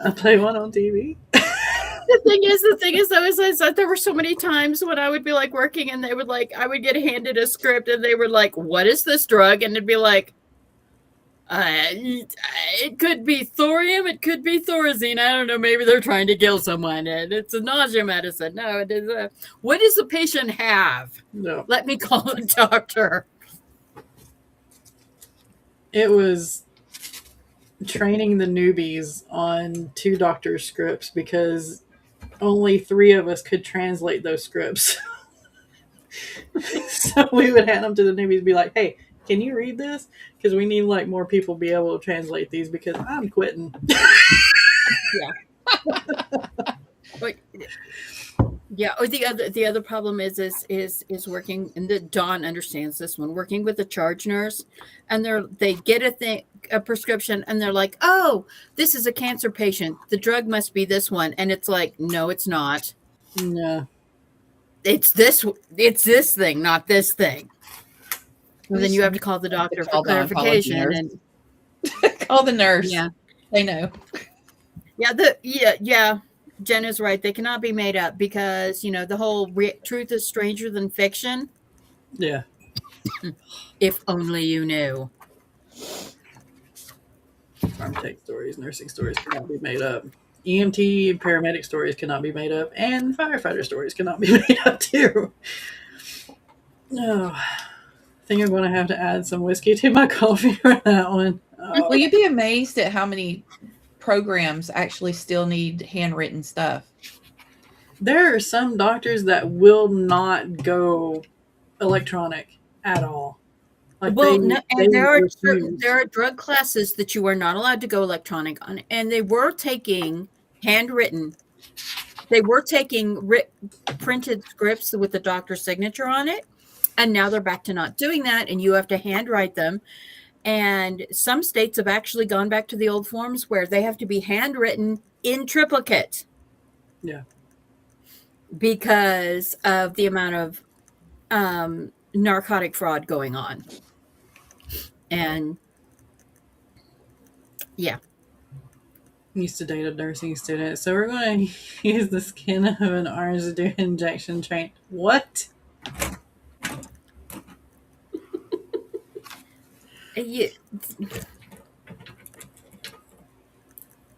I play one on TV. The thing is, though, is that there were so many times when I would be like working, and they would I would get handed a script, and they were like, "What is this drug?" And it'd be like, it could be thorium, it could be thorazine. I don't know. Maybe they're trying to kill someone, and it's a nausea medicine. No, it is. What does the patient have? No. Let me call the doctor. It was training the newbies on 2 doctor scripts because only 3 of us could translate those scripts. So we would hand them to the newbies and be like, hey, can you read this? Because we need more people be able to translate these because I'm quitting. Yeah. But yeah. Or the other problem is working, and Dawn understands this one, working with a charge nurse, and they get a prescription, and they're like, oh, this is a cancer patient. The drug must be this one. And it's like, no, it's not. Yeah. It's this thing, not this thing. And then you have to call the doctor for clarification. And call the nurse. Yeah. They know. Yeah. Jen is right. They cannot be made up because, the whole truth is stranger than fiction. Yeah. If only you knew. Farm tech stories, nursing stories cannot be made up. EMT and paramedic stories cannot be made up. And firefighter stories cannot be made up too. No. I think I'm going to have to add some whiskey to my coffee for that one. Oh. Well, you'd be amazed at how many programs actually still need handwritten stuff. There are some doctors that will not go electronic at all. There are drug classes that you are not allowed to go electronic on, and they were taking handwritten. They were taking printed scripts with the doctor's signature on it, and now they're back to not doing that, and you have to handwrite them. And some states have actually gone back to the old forms where they have to be handwritten in triplicate. Yeah. Because of the amount of narcotic fraud going on. And yeah. Used to date a nursing student, so we're going to use the skin of an orange to do injection train. What? Yeah.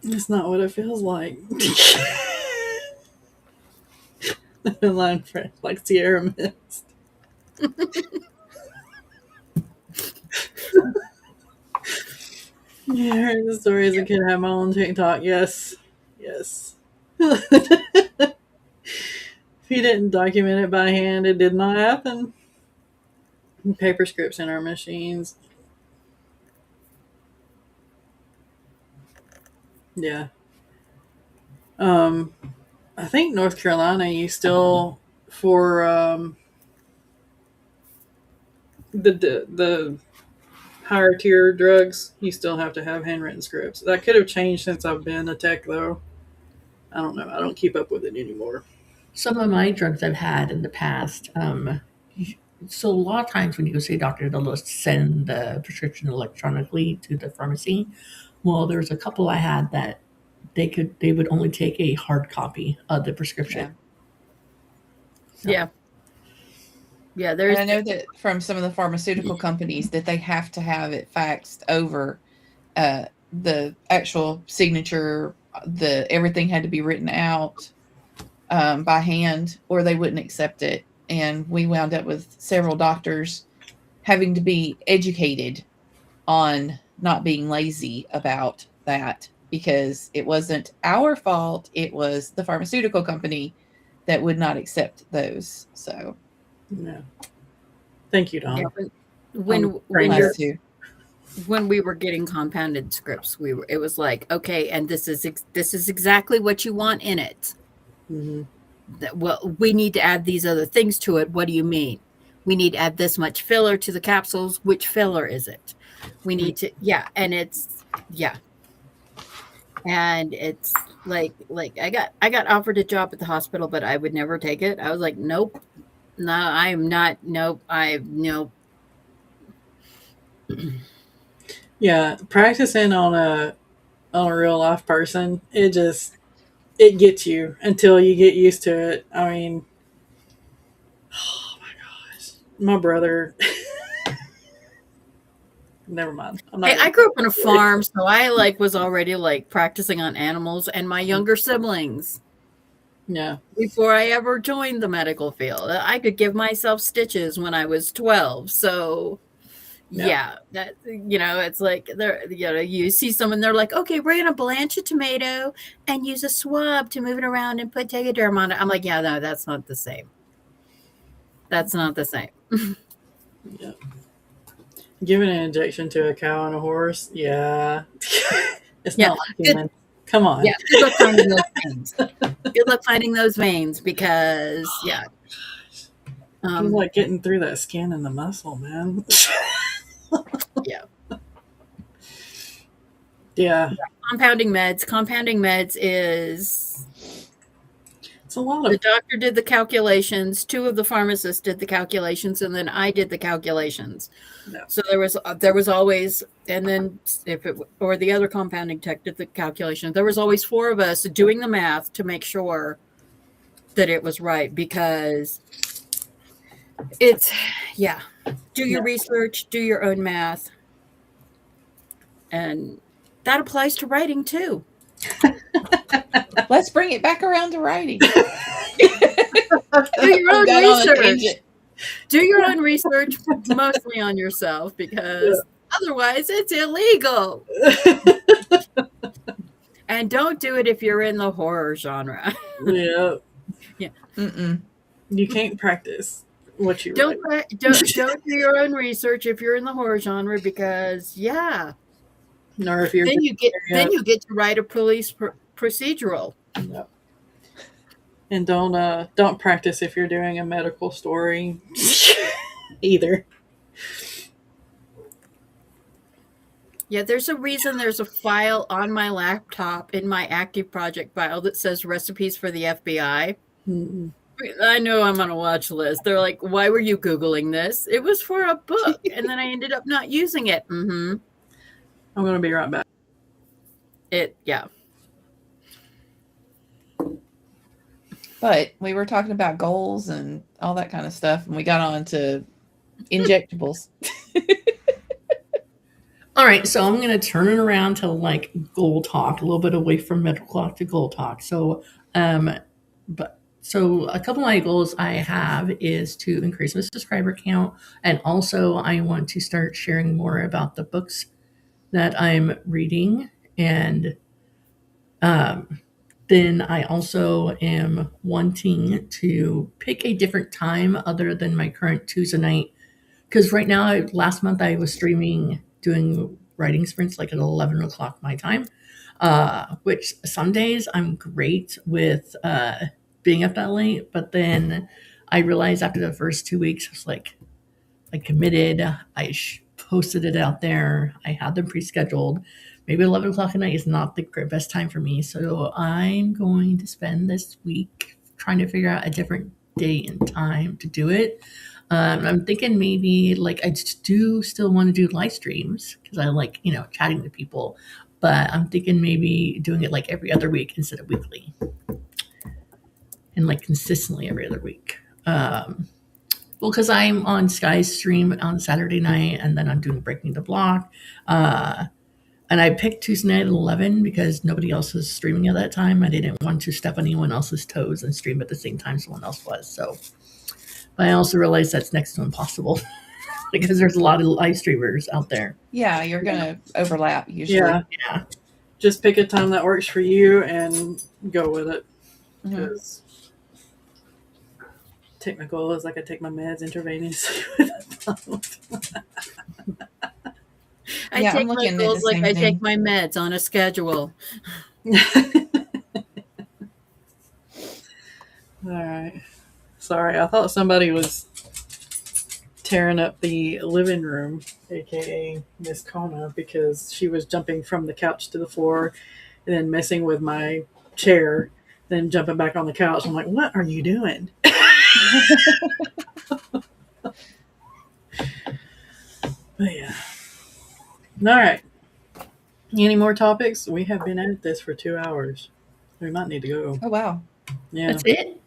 It's not what it feels like. The line for like Sierra Mist. Yeah, I heard the story as a kid. I had my own TikTok. Yes. Yes. If he didn't document it by hand, it did not happen. Paper scripts in our machines. Yeah. Um, I think North Carolina, you still for the higher tier drugs, you still have to have handwritten scripts. That could have changed since I've been a tech, though. I don't know. I don't keep up with it anymore. Some of my drugs I've had in the past. So a lot of times when you go see a doctor, they'll just send the prescription electronically to the pharmacy. Well, there's a couple I had that they would only take a hard copy of the prescription. Yeah. So, Yeah. Yeah, And there's I know that from some of the pharmaceutical companies that they have to have it faxed over. The actual signature, the everything had to be written out by hand, or they wouldn't accept it. And we wound up with several doctors having to be educated on not being lazy about that because it wasn't our fault. It was the pharmaceutical company that would not accept those. So, Yeah. Thank you, yeah, Don. when glad you're Praises. to. when we were getting compounded scripts, it was like, okay, and this is exactly what you want in it. Mm-hmm. Well, we need to add these other things to it. What do you mean? We need to add this much filler to the capsules. Which filler is it? We need to, yeah, and it's, yeah, and it's like I got offered a job at the hospital, but I would never take it. I was like, nope, no, I am not. Nope, I nope. Yeah, practicing on a real life person, it gets you until you get used to it. I mean, oh my gosh, my brother. Never mind. I'm not Hey, gonna. I grew up on a farm, so I was already practicing on animals and my younger siblings Yeah, before I ever joined the medical field. I could give myself stitches when I was 12. So yeah. yeah, that it's like they're you see someone, they're like, okay, we're gonna blanch a tomato and use a swab to move it around and put tegaderm on it. I'm like, yeah, no, that's not the same. That's not the same. Yeah. Giving an injection to a cow and a horse, yeah. It's Yeah, not like good. human. Come on. Yeah, good luck finding those veins. Good luck finding those veins because yeah. It's Um, like getting through that skin and the muscle, man. yeah. Yeah. Compounding meds. Compounding meds is It's a lot the of doctor did the calculations, two of the pharmacists did the calculations, and then I did the calculations. no. So there was always, and then if it or the other compounding tech did the calculation. There was always four of us doing the math to make sure that it was right because it's yeah. Do your research, do your own math, and that applies to writing too. Let's bring it back around to writing. Do your own Got on a research. tangent. Do your own research mostly on yourself because otherwise it's illegal. And don't do it if you're in the horror genre. Yeah. Yeah. Mm-mm. You can't practice what you Don't write. do your own research if you're in the horror genre because yeah. Or if you're Then you get to write a police procedural. Yep. And don't practice if you're doing a medical story either. Yeah, there's a reason there's a file on my laptop in my active project file that says recipes for the FBI. Mm-mm. I know I'm on a watch list. They're like, why were you Googling this? It was for a book. And then I ended up not using it. Mm-hmm. I'm gonna be right back. Yeah. But we were talking about goals and all that kind of stuff, and we got on to injectables. all right, so I'm going to turn it around to like goal talk, a little bit away from medical talk to goal talk. So, so a couple of my goals I have is to increase my subscriber count, and also I want to start sharing more about the books that I'm reading, and um, then I also am wanting to pick a different time other than my current Tuesday night. Because right now, last month I was streaming, doing writing sprints like at 11 o'clock my time, which some days I'm great with being up that late. But then I realized after the first 2 weeks, I was like, I committed, posted it out there, I had them pre scheduled. Maybe 11 o'clock at night is not the best time for me. So I'm going to spend this week trying to figure out a different day and time to do it. I'm thinking maybe like I do still want to do live streams because I like, chatting with people, but I'm thinking maybe doing it like every other week instead of weekly and like consistently every other week. Well, because I'm on Sky's stream on Saturday night, and then I'm doing Breaking the Block. And I picked Tuesday night at 11 because nobody else was streaming at that time. I didn't want to step on anyone else's toes and stream at the same time someone else was. So, but I also realized that's next to impossible because there's a lot of live streamers out there. Yeah, you're going to overlap usually. Yeah. Just pick a time that works for you and go with it. Mhm. Because technical is like I take my meds intravenously. I Yeah, I'm take my looking at goals the like same I thing. take my meds on a schedule. All right. Sorry, I thought somebody was tearing up the living room, aka Miss Kona, because she was jumping from the couch to the floor and then messing with my chair, then jumping back on the couch. I'm like, what are you doing? But yeah. All right. Any more topics? We have been at this for 2 hours. We might need to go. Oh, wow. Yeah. That's it.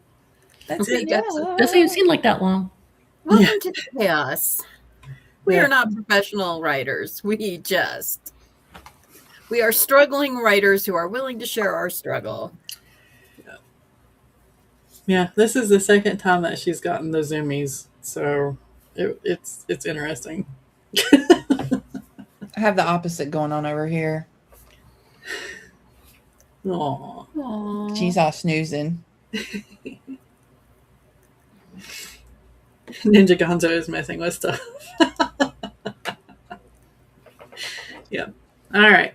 That's Okay, it. doesn't even seem like that long. Welcome to the chaos. We Yeah. are not professional writers. We are struggling writers who are willing to share our struggle. Yeah, this is the second time that she's gotten the zoomies, so it's interesting. I have the opposite going on over here. Aww. Aww. She's all snoozing. Ninja Gonzo is messing with stuff. Yeah. All right.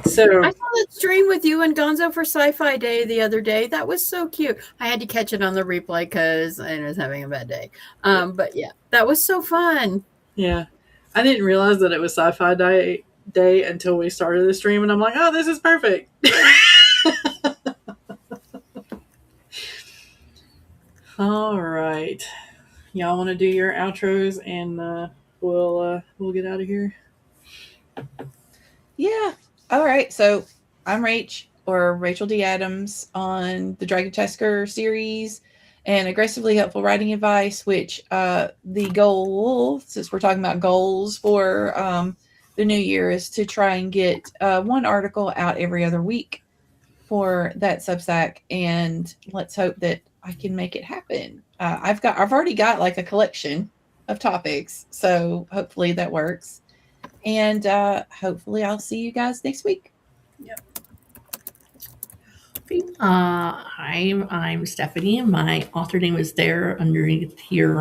So I saw that stream with you and Gonzo for Sci-Fi Day the other day. That was so cute. I had to catch it on the replay because I was having a bad day. But yeah, that was so fun. yeah, I didn't realize that it was Sci-Fi Day until we started the stream, and I'm like, oh, this is perfect. All right, y'all want to do your outros, and we'll get out of here. Yeah. All right. So I'm Rach, or Rachel D. Adams, on the Dragon Tusker series and Aggressively Helpful Writing Advice, which the goal, since we're talking about goals for the new year, is to try and get one article out every other week for that Substack. And let's hope that I can make it happen. I've already got like a collection of topics, so hopefully that works. And hopefully I'll see you guys next week. Okay. I'm Stephanie. My author name is there underneath here,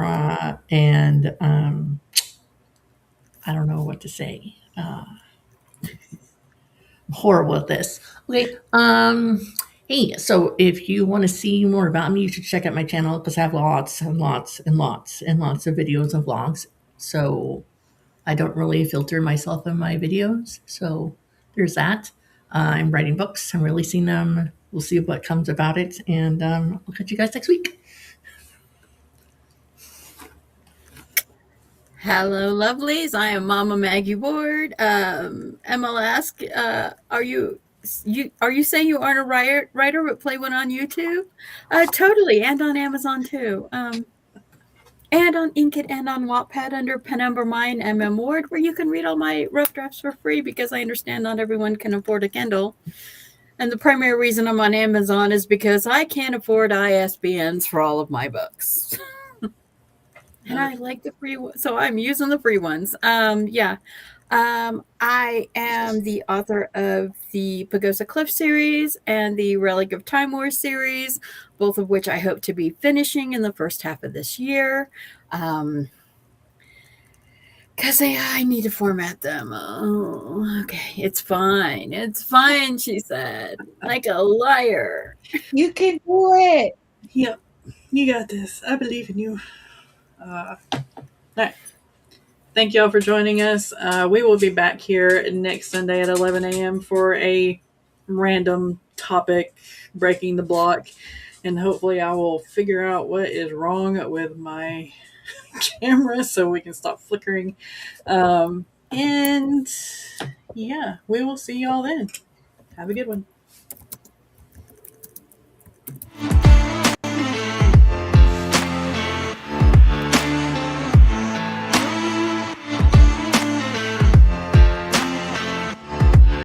and I don't know what to say. I'm horrible at this. Okay. Hey, so if you want to see more about me, you should check out my channel because I have lots and lots and lots and lots of videos and vlogs. So I don't really filter myself in my videos. So there's that. I'm writing books. I'm releasing them. We'll see what comes about it. And I'll catch you guys next week. Hello, lovelies. I am Mama Maggie Ward. Emma asked, are you saying you aren't a writer but play one on YouTube? Totally, and on Amazon too. And on Inkit and on Wattpad under Penumbra Mine MM Ward, where you can read all my rough drafts for free because I understand not everyone can afford a Kindle. And the primary reason I'm on Amazon is because I can't afford ISBNs for all of my books. And I like the free ones, so I'm using the free ones. Yeah. I am the author of the Pagosa Cliff series and the Relic of Time War series, both of which I hope to be finishing in the first half of this year. Because I need to format them. Oh, okay. It's fine. It's fine, she said. Like a liar. You can do it. Yep, you got this. I believe in you. All right. Thank y'all for joining us. We will be back here next Sunday at 11 a.m. for a random topic, breaking the block. And hopefully, I will figure out what is wrong with my camera so we can stop flickering. And yeah, we will see y'all then. Have a good one.